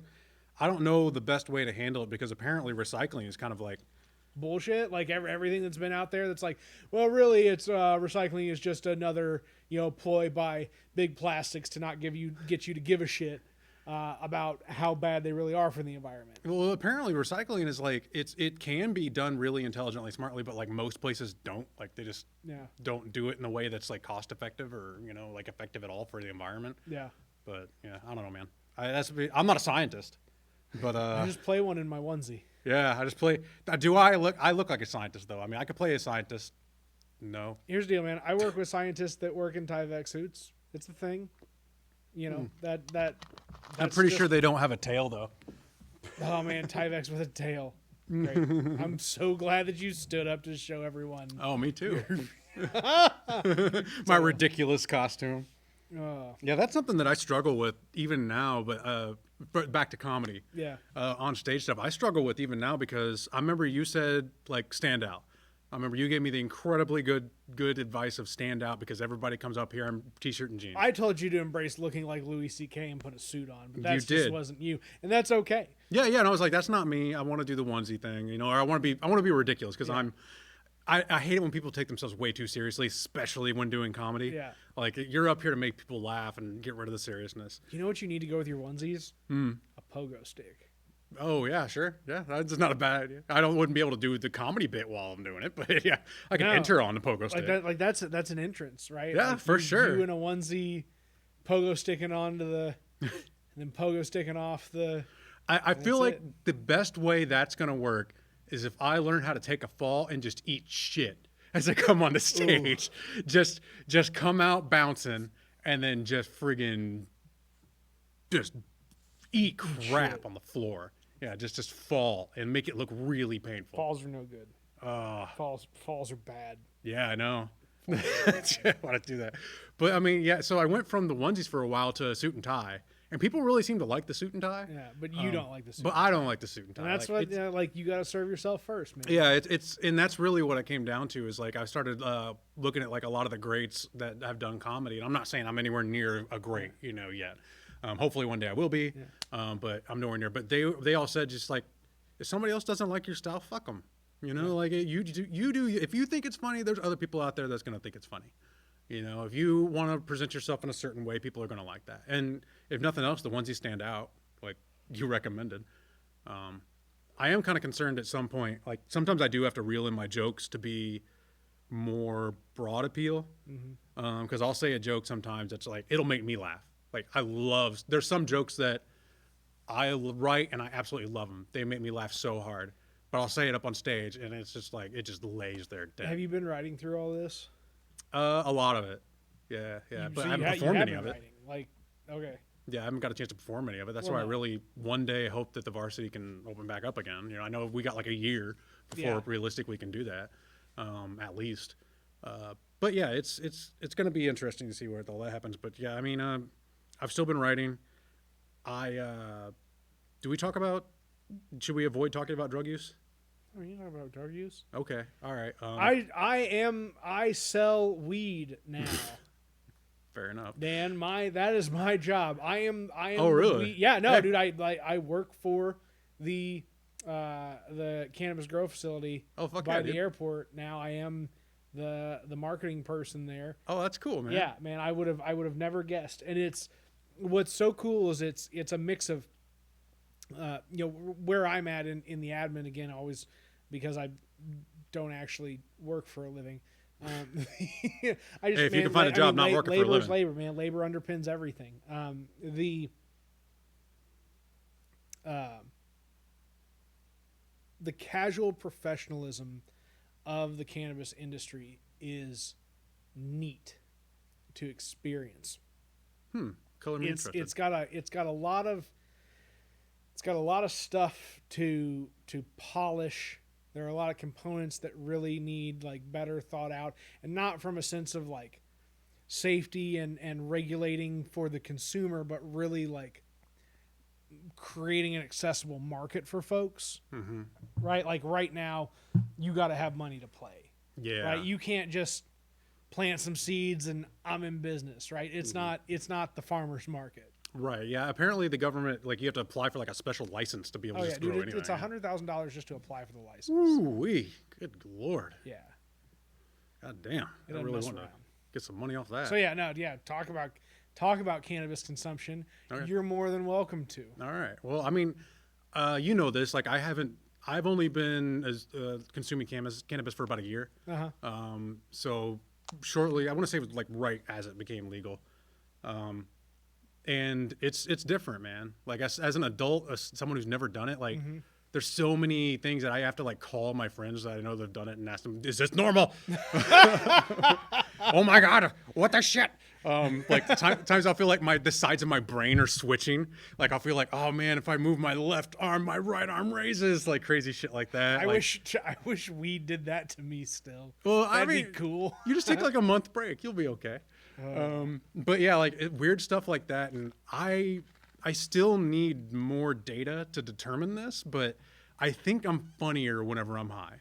I don't know the best way to handle it, because apparently recycling is kind of like bullshit. Like everything that's been out there that's like, well, really, it's recycling is just another ploy by big plastics to not get you to give a shit about how bad they really are for the environment. Well, apparently recycling is like, it can be done really intelligently, smartly, but like most places don't. Like they just don't do it in a way that's like cost effective or like effective at all for the environment. Yeah. But yeah, I don't know, man. I'm not a scientist, but I just play one in my onesie. Yeah, I just play. I look like a scientist though. I mean, I could play a scientist. No. Here's the deal, man. I work with scientists that work in Tyvek suits. It's a thing. That. I'm pretty sure they don't have a tail though. Oh man, Tyvek's with a tail. Great. I'm so glad that you stood up to show everyone. Oh, me too. My ridiculous costume. Yeah, that's something that I struggle with even now. But back to comedy. Yeah. On stage stuff, I struggle with even now, because I remember you said like stand out. I remember you gave me the incredibly good advice of stand out, because everybody comes up here in t-shirt and jeans. I told you to embrace looking like Louis C.K. and put a suit on, but that You just did. wasn't you, and that's okay. Yeah, and I was like, that's not me. I want to do the onesie thing, or I want to be ridiculous, because I hate it when people take themselves way too seriously, especially when doing comedy. Yeah. Like, you're up here to make people laugh and get rid of the seriousness. You know what you need to go with your onesies? A pogo stick. Oh yeah, sure. Yeah, that's not a bad idea. Wouldn't be able to do the comedy bit while I'm doing it, but yeah, I can enter on the pogo stick. That's an entrance, right? Yeah, like for sure. You in a onesie, pogo sticking onto the, and then pogo sticking off the. I feel like the best way that's gonna work is if I learn how to take a fall and just eat shit as I come on the stage. Ooh. Just come out bouncing and then just friggin' just eat crap on the floor. Yeah, just fall and make it look really painful. Falls are no good. Falls are bad. Yeah, I know. I want to do that. But I mean, yeah, so I went from the onesies for a while to a suit and tie. And people really seem to like the suit and tie. Yeah, but you don't like the suit. But I don't like the suit and tie. And that's you got to serve yourself first, man. Yeah, and that's really what it came down to, is like I started looking at like a lot of the greats that have done comedy, and I'm not saying I'm anywhere near a great, yet. Hopefully one day I will be, but I'm nowhere near. But they all said, just like, if somebody else doesn't like your style, fuck them. Like you do. If you think it's funny, there's other people out there that's gonna think it's funny. If you want to present yourself in a certain way, people are going to like that. And if nothing else, the onesies stand out, like you recommended. I am kind of concerned at some point, like sometimes I do have to reel in my jokes to be more broad appeal. Because I'll say a joke sometimes that's like, it'll make me laugh. Like there's some jokes that I write and I absolutely love them. They make me laugh so hard. But I'll say it up on stage and it's just like, it just lays there dead. Have you been writing through all this? A lot of it. Yeah. But I haven't performed any of it. Like, okay. Yeah, I haven't got a chance to perform any of it. That's why I really one day hope that the varsity can open back up again. I know we got like a year before realistically we can do that, at least. But yeah, it's going to be interesting to see where all that happens. But yeah, I mean, I've still been writing. Should we avoid talking about drug use? Are you talking about drug use? Okay, all right. I sell weed now. Fair enough. Dan, that is my job. I am. Oh, really? Yeah, no, dude. I work for the cannabis grow facility by the airport. Now I am the marketing person there. Oh, that's cool, man. Yeah, man, I would have never guessed. And it's what's so cool is it's a mix of where I'm at in the admin again, always because I don't actually work for a living. I just, Hey, if you can find a job not working for a living. Labor, man. Labor underpins everything. The casual professionalism of the cannabis industry is neat to experience. Color me interested. It's got a lot of stuff to polish. There are a lot of components that really need like better thought out, and not from a sense of like safety and regulating for the consumer, but really like creating an accessible market for folks. Right? Like right now, you got to have money to play. Yeah. Right? You can't just plant some seeds and I'm in business, right? It's not the farmer's market. Right. Yeah. Apparently, the government, like, you have to apply for like a special license to be able to just grow anything. It's $100,000 just to apply for the license. Ooh wee! Good lord. Yeah. God damn. I really want to get some money off that. So yeah. Talk about cannabis consumption. Okay. You're more than welcome to. All right. Well, I mean, you know this. Like, I've only been consuming cannabis for about a year. So shortly, I want to say it was like right as it became legal. And it's different, man. Like as an adult, as someone who's never done it, like there's so many things that I have to like call my friends that I know they've done it and ask them, is this normal? Oh my God, what the shit? Like times I'll feel like the sides of my brain are switching. Like I'll feel like, oh man, if I move my left arm, my right arm raises, like crazy shit like that. I wish weed did that to me still. Well, that'd be cool. You just take like a month break, you'll be okay. But yeah, like weird stuff like that, and I still need more data to determine this, but I think I'm funnier whenever I'm high.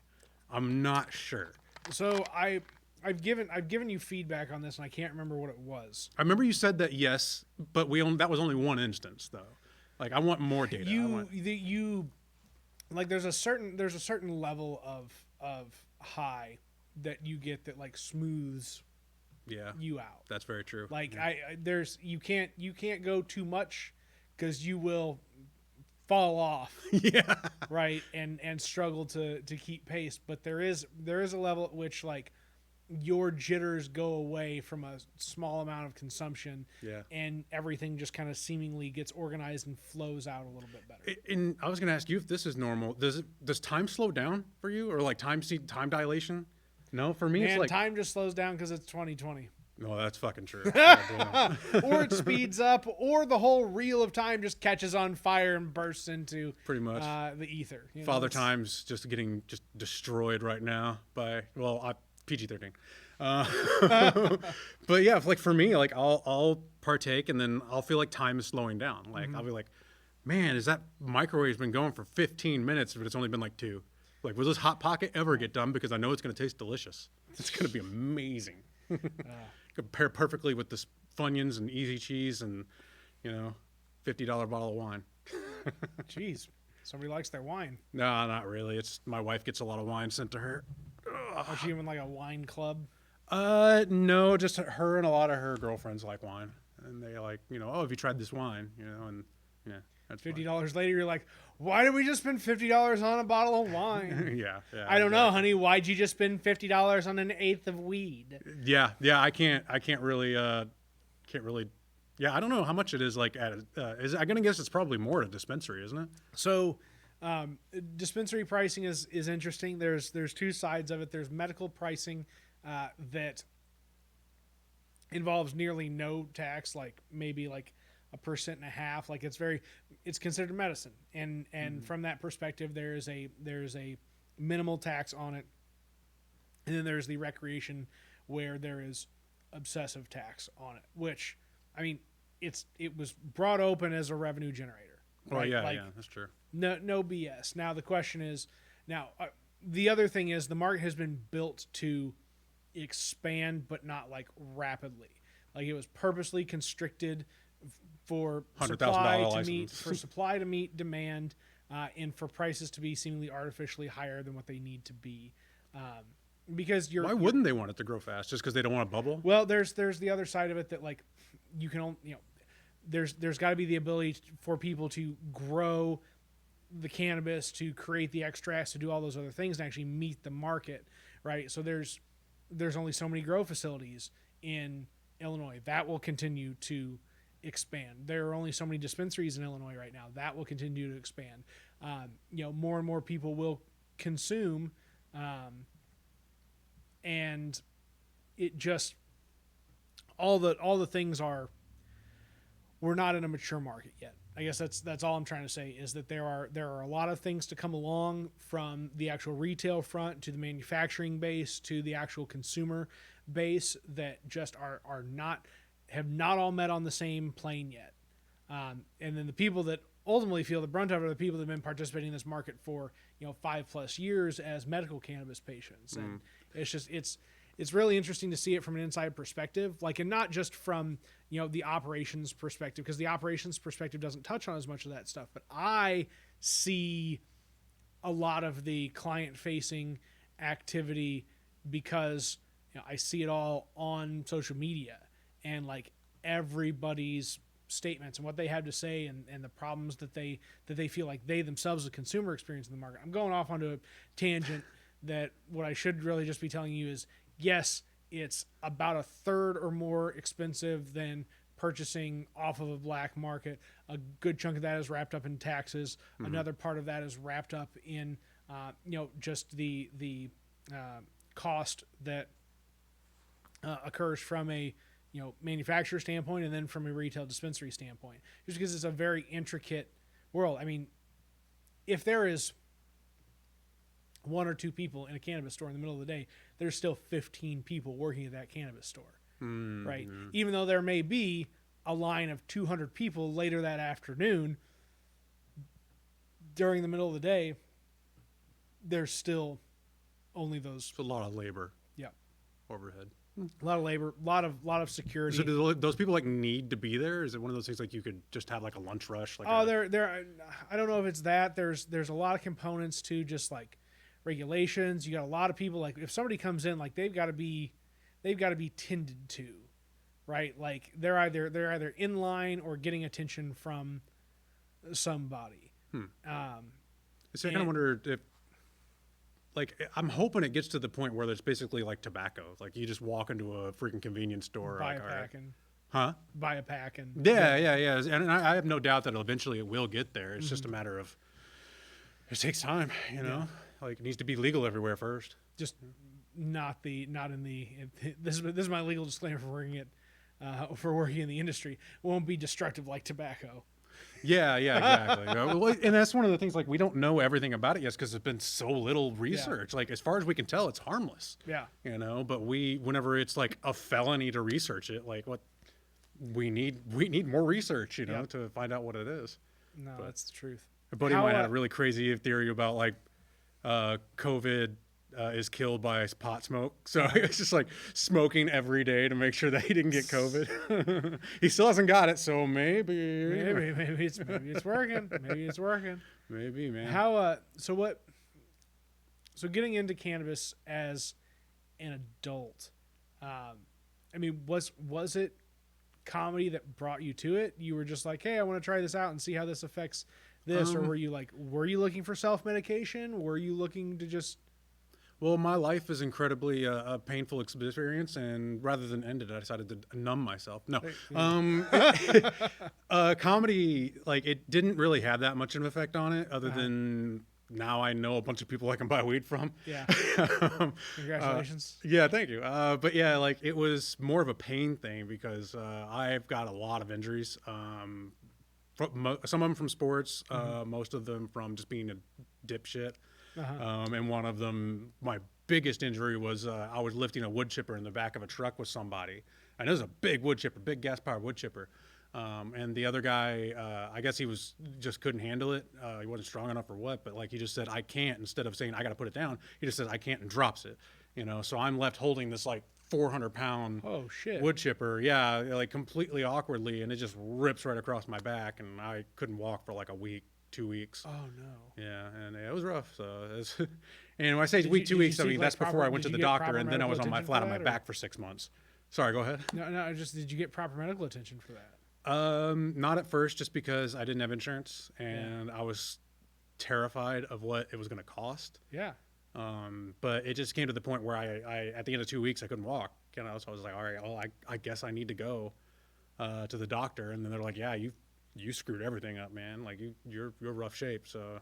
I'm not sure. So I've given you feedback on this, and I can't remember what it was. I remember you said that yes, but that was only one instance though. Like I want more data. There's a certain level of high that you get that like smooths you out. That's very true. Like you can't go too much because you will fall off. Yeah. Right. And struggle to keep pace. But there is a level at which like your jitters go away from a small amount of consumption. Yeah. And everything just kind of seemingly gets organized and flows out a little bit better. And I was going to ask you if this is normal. Does time slow down for you, or like time dilation? No, for me, it's like time just slows down because it's 2020. No, that's fucking true. Or it speeds up, or the whole reel of time just catches on fire and bursts into pretty much the ether. Father Time's just getting destroyed right now by PG-13. But yeah, like for me, like I'll partake and then I'll feel like time is slowing down. Like I'll be like, man, is that microwave's been going for 15 minutes, but it's only been like 2. Like, will this Hot Pocket ever get done? Because I know it's going to taste delicious. It's going to be amazing. Compare perfectly with this Funyuns and Easy Cheese and, $50 bottle of wine. Jeez, somebody likes their wine. No, not really. It's my wife gets a lot of wine sent to her. Is she in like a wine club? No, just her and a lot of her girlfriends like wine. And they like, oh, have you tried this wine? And yeah. That's $50 later, you're like, why did we just spend $50 on a bottle of wine? Yeah. I don't know, honey. Why'd you just spend $50 on an eighth of weed? Yeah. I can't really. Yeah, I don't know how much it is. Like, I'm gonna guess it's probably more at a dispensary, isn't it? So, dispensary pricing is interesting. There's 2 sides of it. There's medical pricing that involves nearly no tax, like maybe like 1.5%. Like it's considered medicine, and from that perspective, there's a minimal tax on it, and then there's the recreation where there is obsessive tax on it. Which, I mean, it was brought open as a revenue generator. Right? Well, yeah, that's true. No BS. Now the question is, the other thing is the market has been built to expand, but not like rapidly. Like it was purposely constricted for supply to meet demand, and for prices to be seemingly artificially higher than what they need to be. because Why wouldn't they want it to grow fast? Just because they don't want a bubble? Well, there's the other side of it that like you can only, there's got to be the ability for people to grow the cannabis, to create the extracts, to do all those other things and actually meet the market, right? So there's only so many grow facilities in Illinois. That will continue to expand. There are only so many dispensaries in Illinois right now. That will continue to expand. More and more people will consume, and it just all the things are. We're not in a mature market yet. I guess that's all I'm trying to say is that there are a lot of things to come along, from the actual retail front to the manufacturing base to the actual consumer base, that just have not all met on the same plane yet. And then the people that ultimately feel the brunt of it are the people that have been participating in this market for 5+ years as medical cannabis patients. And it's really interesting to see it from an inside perspective, like, and not just from the operations perspective, because the operations perspective doesn't touch on as much of that stuff. But I see a lot of the client facing activity because I see it all on social media, and like everybody's statements and what they have to say, and the problems that they feel like they themselves, the consumer, experience in the market. I'm going off onto a tangent that what I should really just be telling you is, yes, it's about a third or more expensive than purchasing off of a black market. A good chunk of that is wrapped up in taxes. Mm-hmm. Another part of that is wrapped up in just the cost that occurs from a manufacturer standpoint, and then from a retail dispensary standpoint, just because it's a very intricate world. I mean, if there is one or two people in a cannabis store in the middle of the day, there's still 15 people working at that cannabis store, right? Even though there may be a line of 200 people later that afternoon, during the middle of the day, there's still only those. It's a lot of labor. Yeah. Overhead. A lot of labor, a lot of security. So do those people like need to be there? Is it one of those things like you could just have like a lunch rush? Like I don't know if it's that. There's a lot of components to just like regulations. You got a lot of people, like if somebody comes in, like they've got to be tended to, right? Like they're either in line or getting attention from somebody. So I kind of wonder if, like, I'm hoping it gets to the point where there's basically like tobacco. Like you just walk into a freaking convenience store, buy like, a pack and buy a pack and yeah. And I have no doubt that eventually it will get there. It's just a matter of, it takes time, Yeah. Like it needs to be legal everywhere first. Just not in the. This is my legal disclaimer for working in the industry. Won't be destructive like tobacco. Yeah, exactly. And that's one of the things, like, we don't know everything about it yet because there's been so little research. Yeah. Like, as far as we can tell, it's harmless. Yeah. But whenever it's like a felony to research it, like we need more research, to find out what it is. No, that's the truth. A buddy of mine had a really crazy theory about like COVID is killed by pot smoke. So it's just like smoking every day to make sure that he didn't get COVID. He still hasn't got it, so maybe it's working. Maybe it's working. Maybe, man. How so getting into cannabis as an adult, I mean, was it comedy that brought you to it? You were just like, hey, I want to try this out and see how this affects this, or were you looking for self-medication? Were you looking to just... Well, my life is incredibly a painful experience, and rather than end it, I decided to numb myself. No, comedy, like, it didn't really have that much of an effect on it, other than now I know a bunch of people I can buy weed from. Yeah. Congratulations. Yeah, thank you. But yeah, like, it was more of a pain thing because I've got a lot of injuries. Some of them from sports, most of them from just being a dipshit. And one of them, my biggest injury was I was lifting a wood chipper in the back of a truck with somebody. And it was a big wood chipper, big gas-powered wood chipper. And the other guy, I guess he just couldn't handle it. He wasn't strong enough or what, but like he just said, I can't. Instead of saying, I got to put it down, he just says, I can't, and drops it. So I'm left holding this like 400-pound wood chipper. Yeah, like completely awkwardly, and it just rips right across my back, and I couldn't walk for like a week, 2 weeks. Oh no. Yeah, and it was rough. So, and when I say Did week, you- 2 did you weeks, I seek, mean like, that's before proper- I went to did the you get doctor, proper and then I was medical on my attention flat for on my that, or- back for 6 months. Sorry, go ahead. No, just did you get proper medical attention for that? Not at first, just because I didn't have insurance, and I was terrified of what it was going to cost. Yeah. But it just came to the point where I at the end of 2 weeks I couldn't walk, so I was like, all right, well, I guess I need to go to the doctor, and then they're like, yeah, you screwed everything up, man. Like you're rough shape. So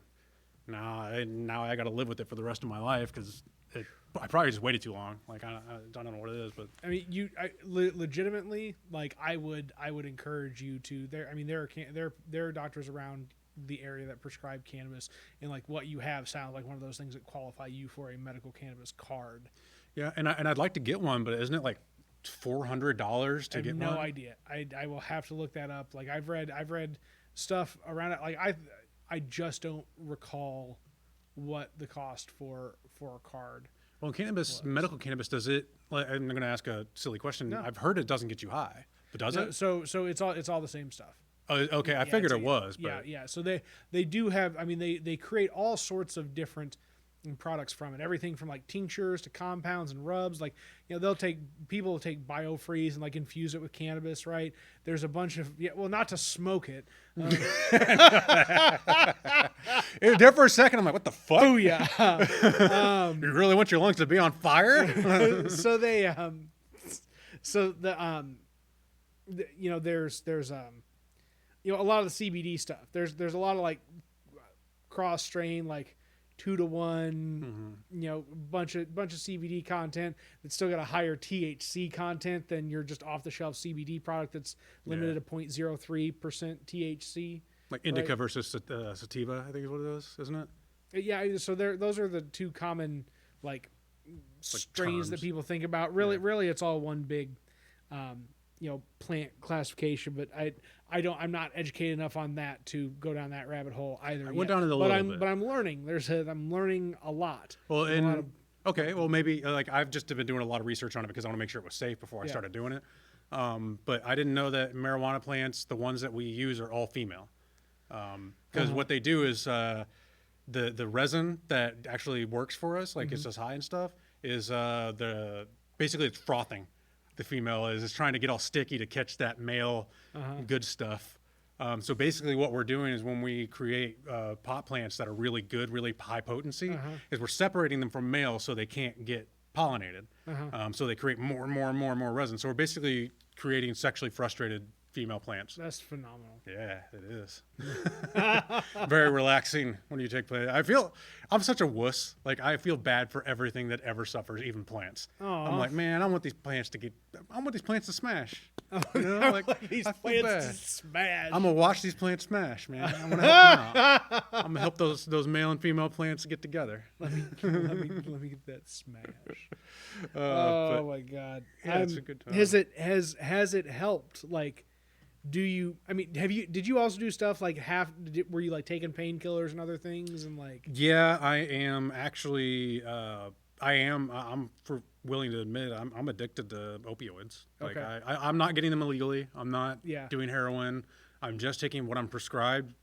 now I got to live with it for the rest of my life because I probably just waited too long. Like I don't know what it is, but I mean, legitimately, like I would encourage you to there. I mean, there are doctors around the area that prescribe cannabis, and like what you have sounds like one of those things that qualify you for a medical cannabis card. yeah, and I'd like to get one, but isn't it like $400 to get one? I have no idea. I will have to look that up. Like I've read stuff around it. Like I just don't recall what the cost for a card. Well, medical cannabis, does it? Like, I'm going to ask a silly question. No. I've heard it doesn't get you high, but does it? So it's all the same stuff. Oh, okay, I figured it was. But Yeah. So they do have. I mean, they create all sorts of different products from it. Everything from like tinctures to compounds and rubs. Like people will take BioFreeze and like infuse it with cannabis. Right. There's a bunch of not to smoke it. It did for a second. I'm like, what the fuck? Oh yeah. You really want your lungs to be on fire? So they there's a lot of the CBD stuff. There's a lot of like cross strain, like 2-to-1, bunch of CBD content that's still got a higher THC content than your just off the shelf CBD product that's limited to 0.03% THC. Like indica versus sativa, I think is what it is, isn't it? Yeah. So those are the two common like strains terms that people think about. Really, it's all one big, plant classification. But I'm not educated enough on that to go down that rabbit hole either. I went down it a little bit. But I'm learning. I'm learning a lot. Well, okay, well maybe like I've just been doing a lot of research on it because I want to make sure it was safe before I started doing it. But I didn't know that marijuana plants, the ones that we use, are all female. Because what they do is the resin that actually works for us, like gets us high and stuff, is basically it's frothing. The female is trying to get all sticky to catch that male good stuff. So basically what we're doing is when we create pot plants that are really good, really high potency, is we're separating them from male so they can't get pollinated. So they create more and more and more and more resin. So we're basically creating sexually frustrated female plants. That's phenomenal. Yeah, it is. Very relaxing when you take plants. I'm such a wuss. Like I feel bad for everything that ever suffers, even plants. Aww. I'm like, man, I want these plants to smash. You know, like These I feel plants bad. to smash. I'm gonna watch these plants smash, man. I'm gonna help them out. I'm gonna help those male and female plants get together. let me get that smash. But, My god. yeah, it's a good time. Has it helped? Like, did you also do stuff like were you like taking painkillers and other things and like? Yeah, I am actually. I'm willing to admit I'm addicted to opioids. Like Okay. I'm not getting them illegally. I'm not Yeah. doing heroin. I'm just taking what I'm prescribed,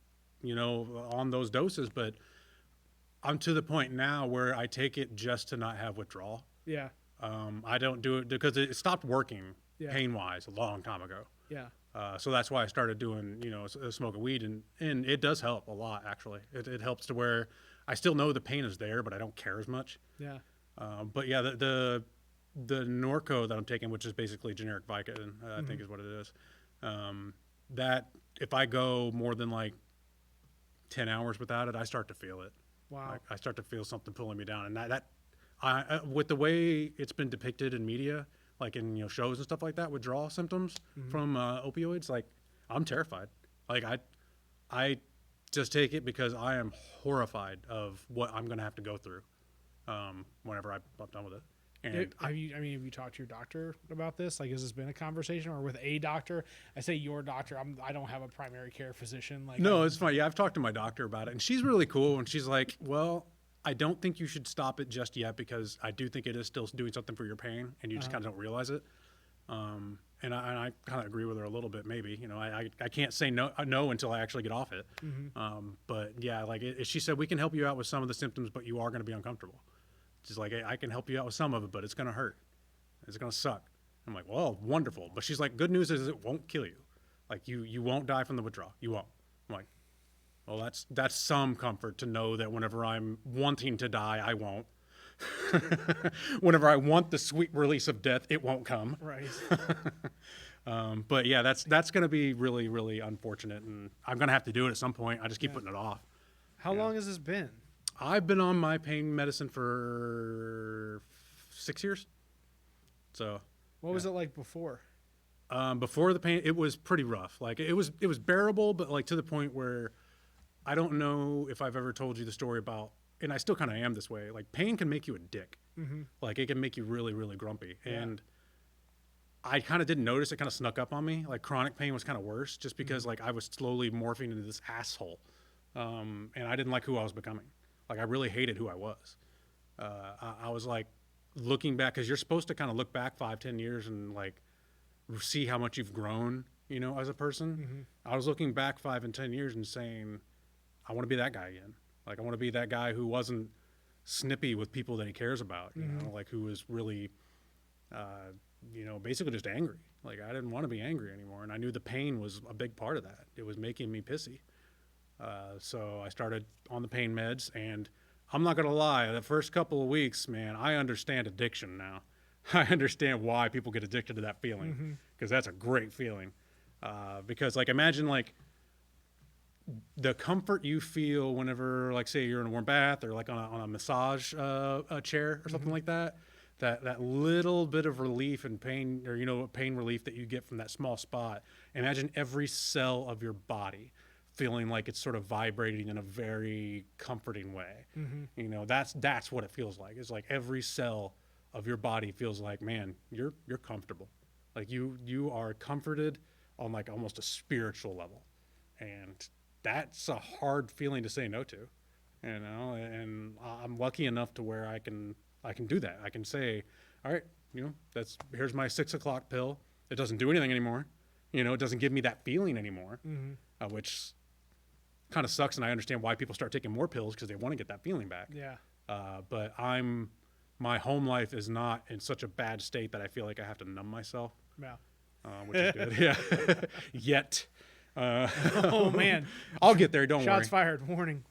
on those doses. But I'm to the point now where I take it just to not have withdrawal. Yeah. I don't do it because it stopped working pain wise a long time ago. Yeah. So that's why I started doing, smoking weed, and it does help a lot. Actually, it helps to where I still know the pain is there, but I don't care as much. Yeah. But yeah, the Norco that I'm taking, which is basically generic Vicodin, I think is what it is. That if I go more than like 10 hours without it, I start to feel it. Wow. Like I start to feel something pulling me down, and I with the way it's been depicted in media, like in shows and stuff like that, withdrawal symptoms from opioids, like I'm terrified. Like I just take it because I am horrified of what I'm gonna have to go through whenever I'm done with it. And have you talked to your doctor about this? Like, has this been a conversation or with a doctor? I say your doctor. I don't have a primary care physician. Like, no, it's fine. Yeah, I've talked to my doctor about it, and she's really cool. And she's like, well, I don't think you should stop it just yet because I do think it is still doing something for your pain, and you just kind of don't realize it. And I kind of agree with her a little bit, maybe. You know, I can't say no until I actually get off it. But yeah, like she said, we can help you out with some of the symptoms, but you are going to be uncomfortable. She's like, I can help you out with some of it, but it's going to hurt. It's going to suck. I'm like, well, wonderful. But she's like, good news is it won't kill you. Like you won't die from the withdrawal. You won't. I'm like, well, that's some comfort to know that whenever I'm wanting to die, I won't. Whenever I want the sweet release of death, it won't come. Right. But yeah, that's going to be really, really unfortunate, and I'm going to have to do it at some point. I just keep putting it off. How long has this been? I've been on my pain medicine for 6 years. So. What was it like before? Before the pain, it was pretty rough. Like it was bearable, but like to the point where I don't know if I've ever told you the story about. And I still kind of am this way. Like pain can make you a dick. Like it can make you really, really grumpy. And I kind of didn't notice it. Kind of snuck up on me. Like chronic pain was kind of worse, just because like I was slowly morphing into this asshole, and I didn't like who I was becoming. Like I really hated who I was. I was like looking back, because you're supposed to kind of look back 5-10 years and like see how much you've grown, you know, as a person. I was looking back 5 and 10 years and saying, I want to be that guy again. Like, I want to be that guy who wasn't snippy with people that he cares about, you know, like who was really, you know, basically just angry. Like, I didn't want to be angry anymore. And I knew the pain was a big part of that. It was making me pissy. So I started on the pain meds, and I'm not going to lie, the first couple of weeks, man, I understand addiction now. I understand why people get addicted to that feeling, because that's a great feeling. Because, like, imagine, like, the comfort you feel whenever, like, say you're in a warm bath or like on a massage chair or something like that, that little bit of relief and pain, or, you know, pain relief that you get from that small spot. Imagine every cell of your body feeling like it's sort of vibrating in a very comforting way. You know, that's what it feels like. It's like every cell of your body feels like, man, you're comfortable. Like you are comforted on like almost a spiritual level. And that's a hard feeling to say no to, you know, and I'm lucky enough to where I can do that. I can say, all right, you know, here's my 6 o'clock pill. It doesn't do anything anymore. You know, it doesn't give me that feeling anymore, which kind of sucks. And I understand why people start taking more pills, because they want to get that feeling back. Yeah. But my home life is not in such a bad state that I feel like I have to numb myself. Yeah. Which is good. Yeah. Yet. Oh man, I'll get there. Don't Shots worry. fired. Warning.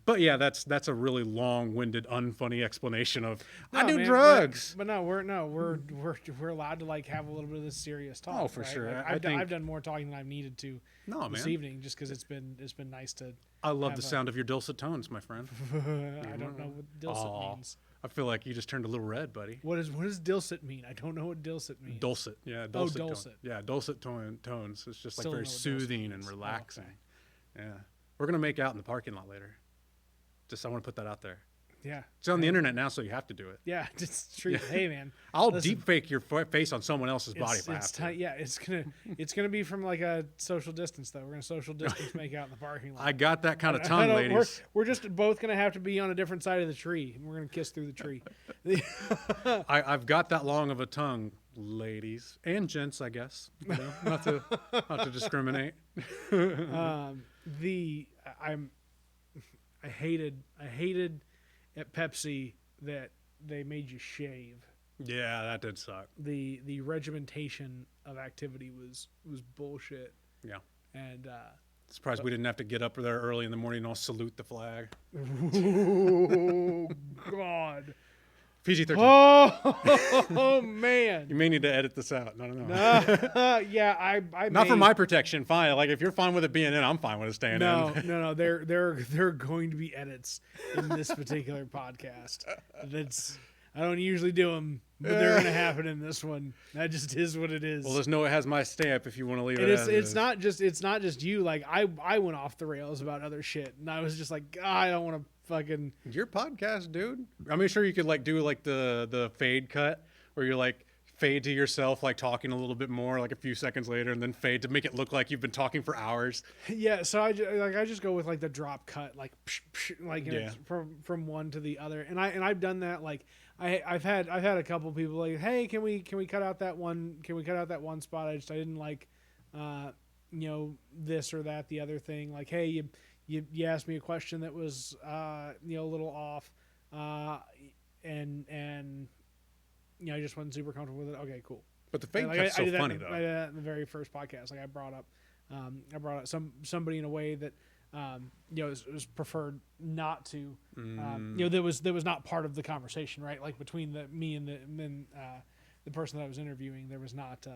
But yeah, that's a really long-winded, unfunny explanation of No, I do man, drugs. But no, we're allowed to like have a little bit of this serious talk. Oh, for right? sure. Like, I've done more talking than I've needed to this man. evening, just because it's been nice to. I love the sound of your dulcet tones, my friend. I don't know what dulcet means. I feel like you just turned a little red, buddy. What does dulcet mean? I don't know what dulcet means. Dulcet, yeah, dulcet. Tone. Yeah, dulcet tones. It's just Still like very don't know what dulcet soothing and means. relaxing. Oh, okay. Yeah, we're gonna make out in the parking lot later. Just I want to put that out there. Yeah, It's on the internet now, so you have to do it. yeah, it's true. Hey man, I'll listen, deep fake your face on someone else's body if I have to. yeah, it's gonna be from like a social distance though. We're gonna social distance make out in the parking lot. I got that kind of tongue, ladies. We're just both gonna have to be on a different side of the tree, and we're gonna kiss through the tree. I've got that long of a tongue, ladies and gents, I guess. You know, not to discriminate. I hated at Pepsi that they made you shave. Yeah, that did suck. The regimentation of activity was bullshit. Yeah. And Surprised we didn't have to get up there early in the morning and all salute the flag. oh God. PG-13. Oh man. You may need to edit this out. I don't know. Yeah, I Not for my protection. Fine. Like if you're fine with it being in, I'm fine with it staying in. No. There are going to be edits in this particular podcast. I don't usually do them, but they're going to happen in this one. That just is what it is. Well, just know it has my stamp if you want to leave it. It's not just you. Like I went off the rails about other shit, and I was just like, I don't want to fucking. Your podcast, dude. I mean, sure you could like do like the fade cut where you're like fade to yourself like talking a little bit more like a few seconds later, and then fade to make it look like you've been talking for hours. Yeah, so I just go with like the drop cut, like psh, psh, like you know, from one to the other, and I've done that. Like I've had a couple people like, hey, can we cut out that one? Can we cut out that one spot? I didn't like, this or that, the other thing. Like, hey, you asked me a question that was a little off, and I just wasn't super comfortable with it. Okay, cool. But the fake cut's so funny though. I did that in the very first podcast. Like I brought up somebody in a way that it was preferred not to. That was not part of the conversation, right? Like between me and the person that I was interviewing, there was not.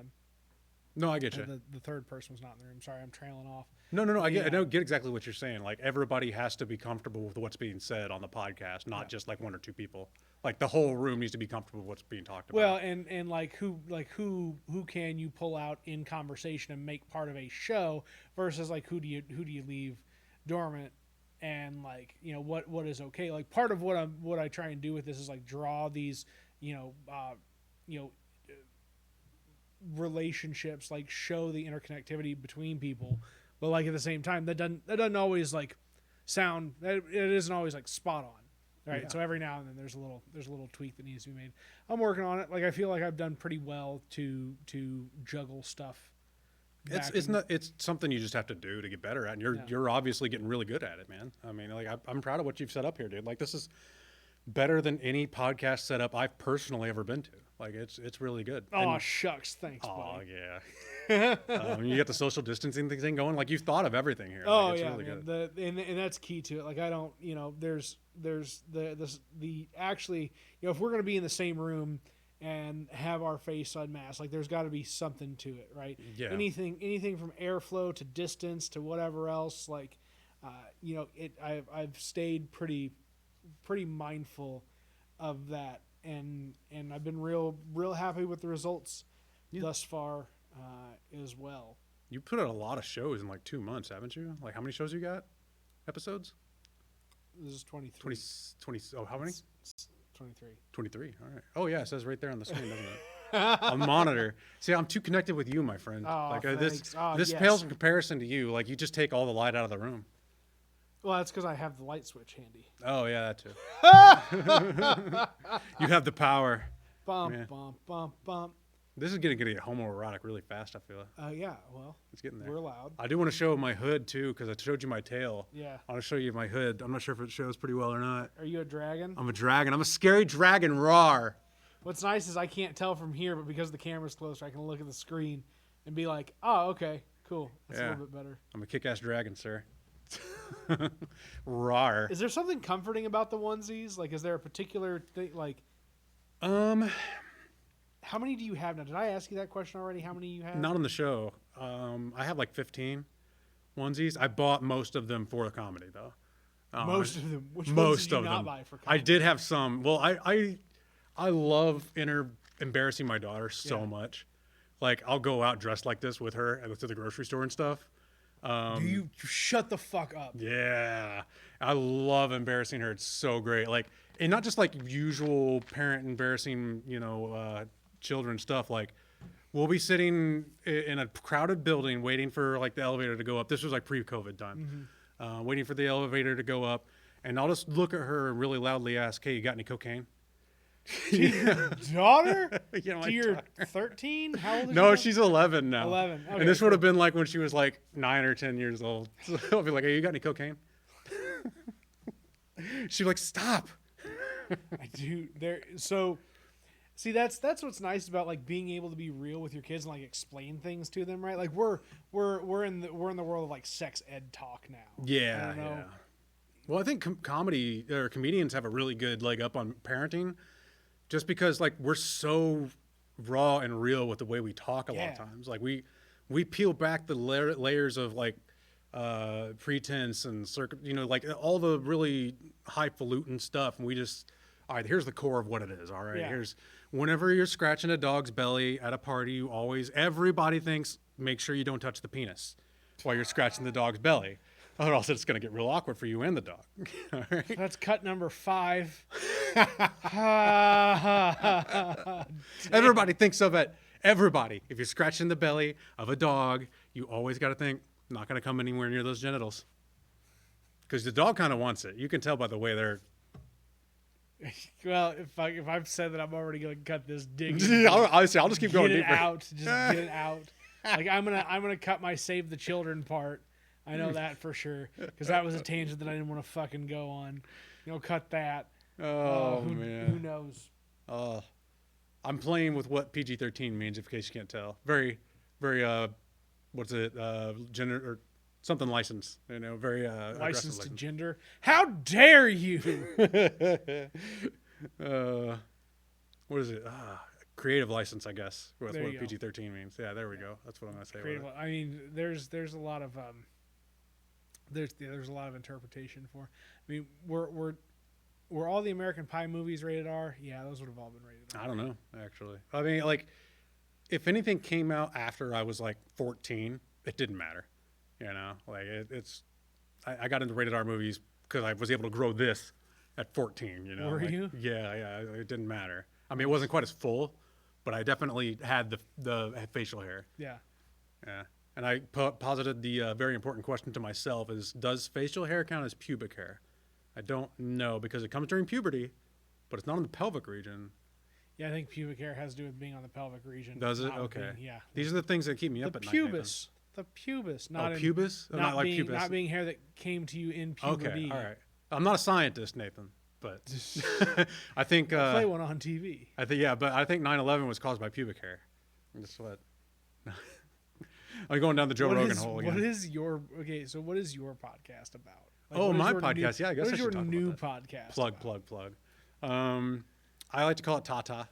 No, I get you. The third person was not in the room. Sorry, I'm trailing off. No. I get exactly what you're saying. Like everybody has to be comfortable with what's being said on the podcast, not just like one or two people. Like the whole room needs to be comfortable with what's being talked about. Well, and who can you pull out in conversation and make part of a show versus like who do you leave dormant, and like what is okay. Like part of what I try and do with this is like draw these relationships, like show the interconnectivity between people, but like at the same time that doesn't always like sound, it isn't always like spot on, right? So every now and then there's a little tweak that needs to be made. I'm working on it. Like I feel like I've done pretty well to juggle stuff. It's something you just have to do to get better at, and you're obviously getting really good at it, man. I mean, like I'm proud of what you've set up here, dude. Like this is better than any podcast setup I've personally ever been to. Like it's really good. Oh, shucks, thanks, buddy. Oh yeah. You got the social distancing thing going. Like you've thought of everything here. Oh like, it's yeah, really man. Good. And that's key to it. Like I don't, there's the actually, if we're gonna be in the same room and have our face unmasked, like there's got to be something to it, right? Yeah. Anything from airflow to distance to whatever else, like, I've stayed pretty mindful of that, and I've been real happy with the results thus far, as well. You put out a lot of shows in like 2 months, haven't you? Like how many shows you got? Episodes? This is 23. 20 oh, how many? 23. 23. All right. Oh yeah, it says right there on the screen, doesn't it? On the monitor. See, I'm too connected with you, my friend. Oh, like thanks. this pales in comparison to you. Like you just take all the light out of the room. Well, that's because I have the light switch handy. Oh yeah, that too. You have the power. Bump, bump, bump, bump. This is gonna get homoerotic really fast, I feel. Yeah, well, it's getting there. We're loud. I do want to show my hood too, because I showed you my tail. Yeah. I want to show you my hood. I'm not sure if it shows pretty well or not. Are you a dragon? I'm a dragon. I'm a scary dragon. Roar. What's nice is I can't tell from here, but because the camera's closer, I can look at the screen and be like, oh, okay, cool. That's a little bit better. I'm a kick-ass dragon, sir. Roar. Is there something comforting about the onesies? Like, is there a particular thing? Like, how many do you have now? Did I ask you that question already? How many you have? Not on the show. I have like 15 onesies. I bought most of them for the comedy, though. Most of them. Which most ones did you of not them. buy for comedy? I did have some. Well, I love embarrassing my daughter so much. Like I'll go out dressed like this with her and to the grocery store and stuff. Do you shut the fuck up? Yeah, I love embarrassing her. It's so great. Like, and not just like usual parent embarrassing, children stuff. Like, we'll be sitting in a crowded building waiting for like the elevator to go up. This was like pre-COVID time, waiting for the elevator to go up, and I'll just look at her and really loudly ask, "Hey, you got any cocaine?" To your daughter? Yeah, to your 13? How old is she? No, she's 11 now. 11. Okay, and this would have been like when she was like 9 or 10 years old. So I'll be like, "Hey, you got any cocaine?" She'd be like, "Stop." I do. So, see, that's what's nice about like being able to be real with your kids and like explain things to them, right? Like we're in the world of like sex ed talk now. Yeah, I don't know. yeah. Well, I think comedy or comedians have a really good leg up on parenting. Just because, like, we're so raw and real with the way we talk a lot of times. Like, we peel back the layers of, like, pretense and, like, all the really highfalutin stuff. And we just, all right, here's the core of what it is, all right? Yeah. Here's, whenever you're scratching a dog's belly at a party, everybody thinks, make sure you don't touch the penis while you're scratching the dog's belly. Or else it's going to get real awkward for you and the dog. All right? That's cut number 5. Everybody thinks of it. Everybody. If you're scratching the belly of a dog, you always got to think, not going to come anywhere near those genitals. Because the dog kind of wants it. You can tell by the way they're Well, if I've said that, I'm already going to cut this dig. I'll just keep going Get it deeper. out. Just get it out. Like I'm gonna cut my save the children part. I know that for sure because that was a tangent that I didn't want to fucking go on. Cut that. Oh Who man. knows? I'm playing with what PG-13 means, in case you can't tell. Very, very. What's it? Gender or something licensed. Very Licensed to aggressive gender. How dare you? What is it? Creative license, I guess. That's There what you go. PG-13 means. Yeah, there we go. That's what I'm gonna say. Creative. With it. I mean, there's a lot of there's a lot of interpretation for. I mean, were all the American Pie movies rated R? Yeah, those would have all been rated R. I don't know, actually. I mean, like, if anything came out after I was like 14, it didn't matter. Like I got into rated R movies because I was able to grow this at 14. Were you? Yeah. It didn't matter. I mean, it wasn't quite as full, but I definitely had the facial hair. Yeah. Yeah. And I posited the very important question to myself is, does facial hair count as pubic hair? I don't know because it comes during puberty, but it's not in the pelvic region. Yeah, I think pubic hair has to do with being on the pelvic region. Does it? not with Okay. being- yeah. These are the things that keep me up The at night. pubis. The pubis. Not Oh, in, pubis? Oh, Not, like being, pubis. not being hair that came to you in puberty. Okay, all right. I'm not a scientist, Nathan, but I think Play one on TV. but I think 9/11 was caused by pubic hair. That's what. I'm going down the Joe Rogan hole again. What is your so what is your podcast about? Like, Oh, what is my your podcast. Yeah, I guess What I is your should talk new about podcast? Plug. I like to call it Tata.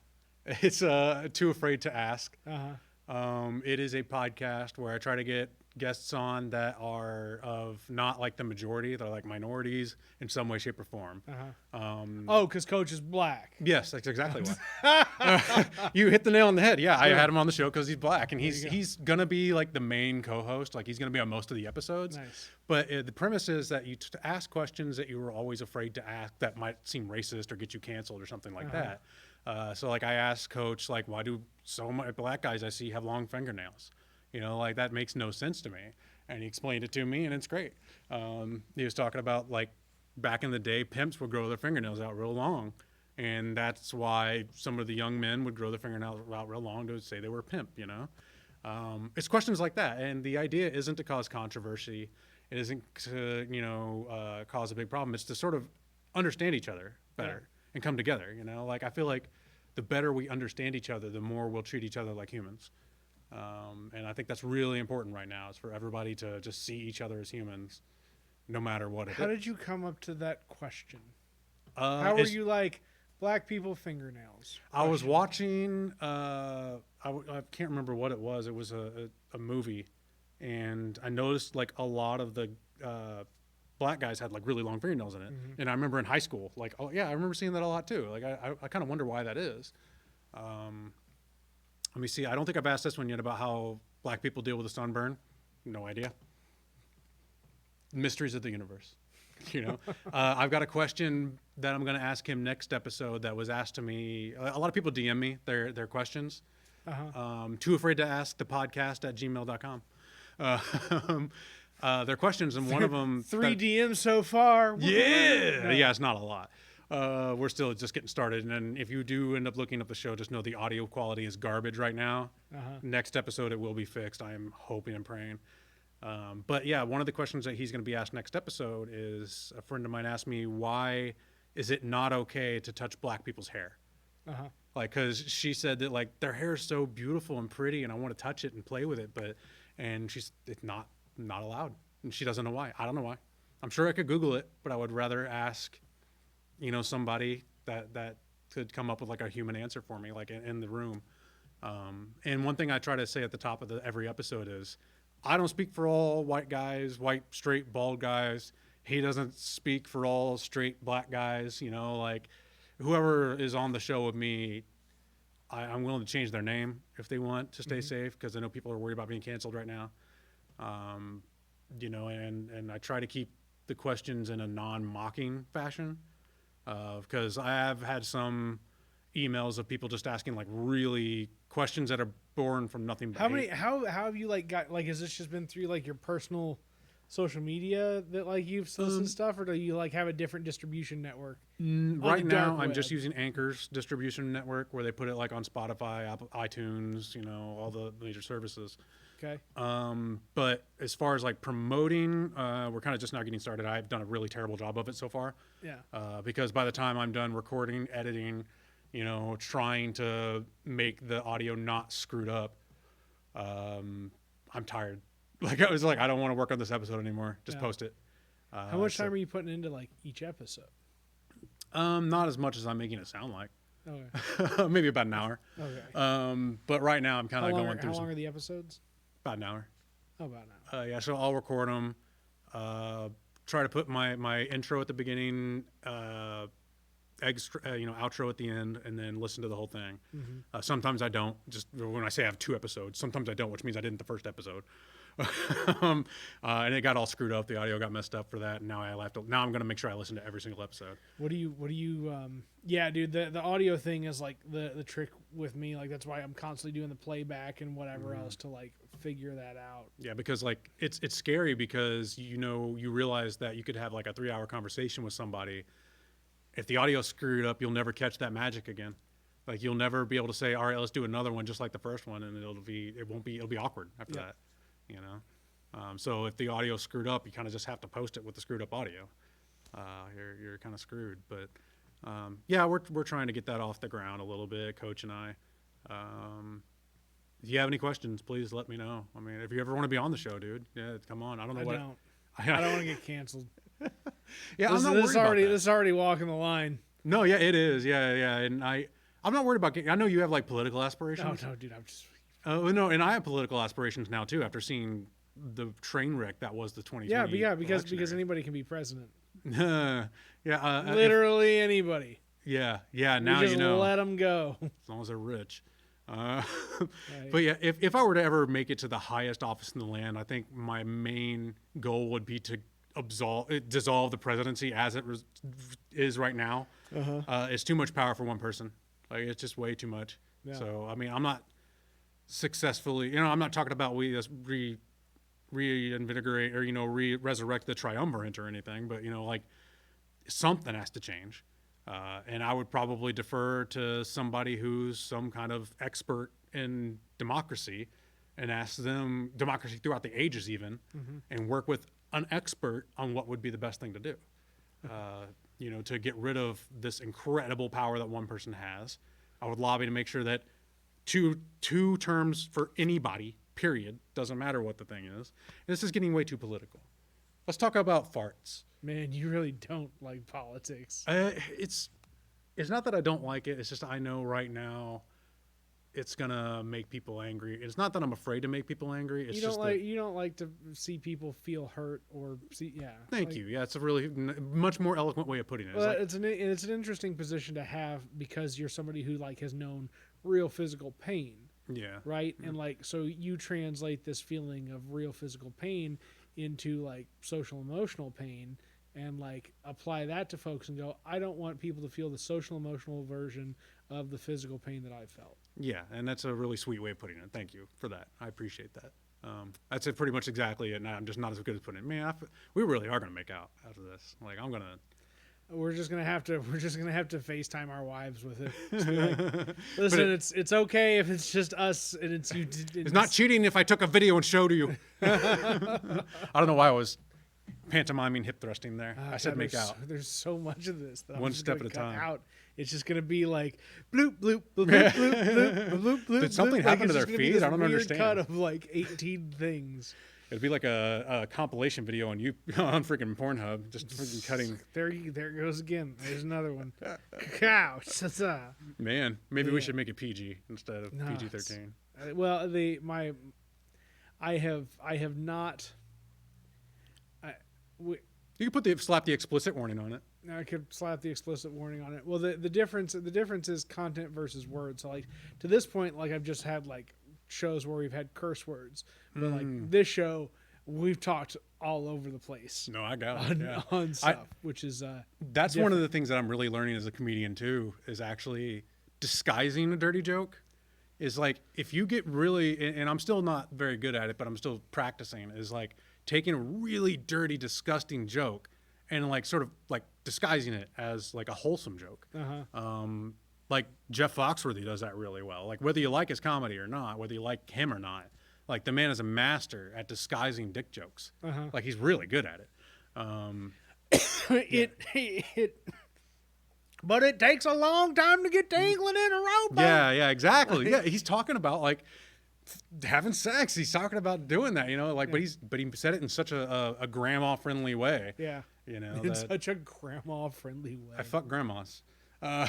It's Too Afraid to Ask. It is a podcast where I try to get guests on that are of not like the majority. They're like minorities in some way, shape, or form. Because Coach is black. Yes, that's exactly why. You hit the nail on the head. Yeah, I had him on the show because he's black, and he's gonna be like the main co-host. Like he's gonna be on most of the episodes. Nice. But the premise is that you ask questions that you were always afraid to ask that might seem racist or get you canceled or something like that. So like I asked Coach, like, why do so many black guys I see have long fingernails? Like that makes no sense to me. And he explained it to me, and it's great. He was talking about like back in the day, pimps would grow their fingernails out real long. And that's why some of the young men would grow their fingernails out real long to say they were a pimp, It's questions like that. And the idea isn't to cause controversy. It isn't to, cause a big problem. It's to sort of understand each other better and come together, Like I feel like the better we understand each other, the more we'll treat each other like humans. And I think that's really important right now is for everybody to just see each other as humans, no matter what it is. How did you come up to that question? How were you like black people fingernails? I was watching, I can't remember what it was. It was a movie, and I noticed like a lot of the black guys had like really long fingernails in it. And I remember in high school, like, oh yeah, I remember seeing that a lot too. Like I kind of wonder why that is. Let me see. I don't think I've asked this one yet about how black people deal with a sunburn. No idea. Mysteries of the universe. I've got a question that I'm going to ask him next episode that was asked to me. A lot of people DM me their questions. Too afraid to ask the podcast at gmail.com. Their questions, and one of them 3 DMs so far. Yeah, it's not a lot. We're still just getting started, and if you do end up looking up the show, just know the audio quality is garbage right now. Next episode, it will be fixed. I am hoping and praying. But yeah, one of the questions that he's going to be asked next episode is a friend of mine asked me, why is it not okay to touch black people's hair? Like, because she said that like their hair is so beautiful and pretty, and I want to touch it and play with it, and it's not allowed, and she doesn't know why. I don't know why. I'm sure I could Google it, but I would rather ask somebody that could come up with like a human answer for me, like in the room. And one thing I try to say at the top of every episode is, I don't speak for all white guys, white, straight, bald guys. He doesn't speak for all straight black guys, like whoever is on the show with me, I'm willing to change their name if they want to stay safe, because I know people are worried about being canceled right now. And I try to keep the questions in a non-mocking fashion. Because I have had some emails of people just asking like really questions that are born from nothing but hate. How have you like got like, has this just been through like your personal social media that like you listen to stuff, or do you like have a different distribution network? Right now, I'm just using Anchor's distribution network where they put it like on Spotify, Apple, iTunes, all the major services. Okay. But as far as like promoting, we're kind of just now getting started. I've done a really terrible job of it so far. Yeah. Because by the time I'm done recording, editing, trying to make the audio not screwed up, I'm tired. Like I was like, I don't want to work on this episode anymore. Just post it. How much time are you putting into like each episode? Not as much as I'm making it sound like. Okay. Maybe about an hour. Okay. But right now I'm kind of going through. How long are the episodes? About an hour. Oh, about an hour. Yeah, so I'll record them. Try to put my intro at the beginning, outro at the end, and then listen to the whole thing. Mm-hmm. Sometimes I don't. Just when I say I have 2 episodes, sometimes I don't, which means I didn't the first episode. And it got all screwed up. The audio got messed up for that. And now now I'm going to make sure I listen to every single episode. What do you yeah, dude, the audio thing is like the trick with me. Like that's why I'm constantly doing the playback and whatever else to like figure that out. Yeah, because like it's scary because you realize that you could have like a 3-hour conversation with somebody. If the audio's screwed up, you'll never catch that magic again. Like you'll never be able to say, all right, let's do another one just like the first one, and it'll be awkward after that. So if the audio's screwed up, you kind of just have to post it with the screwed up audio. You're kind of screwed. But yeah, we're trying to get that off the ground a little bit, Coach and I. If you have any questions, please let me know. I mean, if you ever want to be on the show, dude, yeah, come on. I don't want to get canceled. Yeah, this is already walking the line. No, yeah, it is. Yeah, and I'm not worried about. I know you have like political aspirations. No, dude, I'm just. Oh no, and I have political aspirations now too. After seeing the train wreck that was the 2020. Yeah, because anybody can be president. Yeah, literally anybody. Yeah. Now just let them go as long as they're rich. Right. But yeah, if I were to ever make it to the highest office in the land, I think my main goal would be to dissolve the presidency as it is right now. It's too much power for one person. Like it's just way too much. Yeah. So I mean, I'm not successfully. I'm not talking about we just reinvigorate or resurrect the triumvirate or anything. But like something has to change. And I would probably defer to somebody who's some kind of expert in democracy and ask them democracy throughout the ages even and work with an expert on what would be the best thing to do, to get rid of this incredible power that one person has. I would lobby to make sure that two terms for anybody, period, doesn't matter what the thing is. And this is getting way too political. Let's talk about farts. Man, you really don't like politics. It's not that I don't like it. It's just I know right now it's gonna make people angry. It's not that I'm afraid to make people angry. It's you don't like to see people feel hurt or see. Yeah. Thank you. Yeah, it's a really much more eloquent way of putting it. Well, it's an interesting position to have because you're somebody who like has known real physical pain. Yeah. Right. And like so you translate this feeling of real physical pain into like social emotional pain. And like apply that to folks and go, I don't want people to feel the social emotional version of the physical pain that I felt. Yeah, and that's a really sweet way of putting it. Thank you for that. I appreciate that. That's it, pretty much exactly it. And I'm just not as good as putting it. Man, we really are gonna make out after this. Like I'm gonna. We're just gonna have to FaceTime our wives with it. Like, listen, it's okay if it's just us and it's you. It's not cheating if I took a video and showed you. I don't know why I was pantomiming hip thrusting there. I said make out. There's so much of this that one step at a time. Out. It's just gonna be like bloop bloop bloop bloop bloop bloop bloop. Did something happen to their feed? I don't understand. Cut of like 18 things. It'd be like a compilation video on on freaking Pornhub, just freaking cutting. There goes again. There's another one. Cow. Man, maybe we should make it PG instead of PG-13. Well, I have not. You could slap the explicit warning on it. I could slap the explicit warning on it. Well, the difference is content versus words. So like to this point, like I've just had like shows where we've had curse words, but like this show, we've talked all over the place. No, I got it. On stuff, which is that's different. One of the things that I'm really learning as a comedian too is actually disguising a dirty joke. Is like if you get really, and I'm still not very good at it, but I'm still practicing. Is like taking a really dirty, disgusting joke and like sort of like disguising it as like a wholesome joke. Like Jeff Foxworthy does that really well. Like whether you like his comedy or not, whether you like him or not, like the man is a master at disguising dick jokes. Like he's really good at it. But it takes a long time to get dangling in a rope. Yeah, exactly. Yeah, he's talking about like having sex. He's talking about doing that, you know, like, but he said it in such a grandma friendly way. Yeah. You know, in such a grandma friendly way. I fuck grandmas. I'm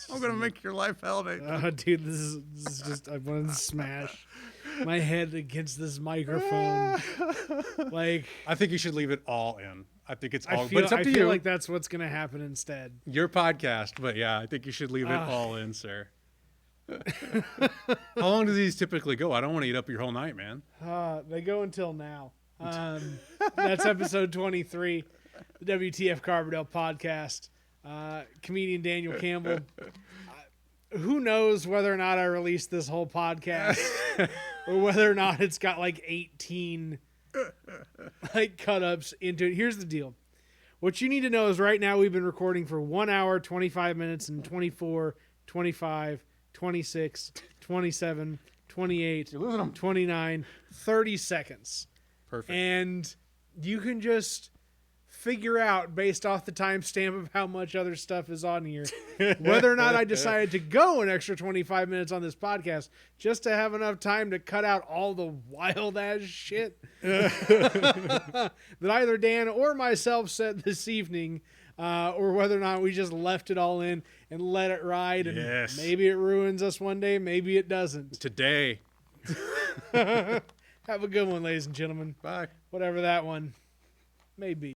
gonna make your life hell, Nate. Oh, dude, this is just, I want to smash my head against this microphone. Like, I think you should leave it all in. I think it's all, but it's up to you. I feel like that's what's gonna happen instead. Your podcast, but yeah, I think you should leave it all in, sir. How long do these typically go? I don't want to eat up your whole night, man. They go until now. That's episode 23, the WTF Carbondale podcast. Comedian Daniel Campbell. Who knows whether or not I released this whole podcast or whether or not it's got like 18 like cut-ups into it. Here's the deal. What you need to know is right now we've been recording for 1 hour, 25 minutes, and 24, 25, 26, 27, 28, 29, 30 seconds. Perfect. And you can just figure out based off the timestamp of how much other stuff is on here whether or not I decided to go an extra 25 minutes on this podcast just to have enough time to cut out all the wild ass shit that either Dan or myself said this evening, or whether or not we just left it all in and let it ride, and maybe it ruins us one day, maybe it doesn't. Today. Have a good one, ladies and gentlemen. Bye. Whatever that one may be.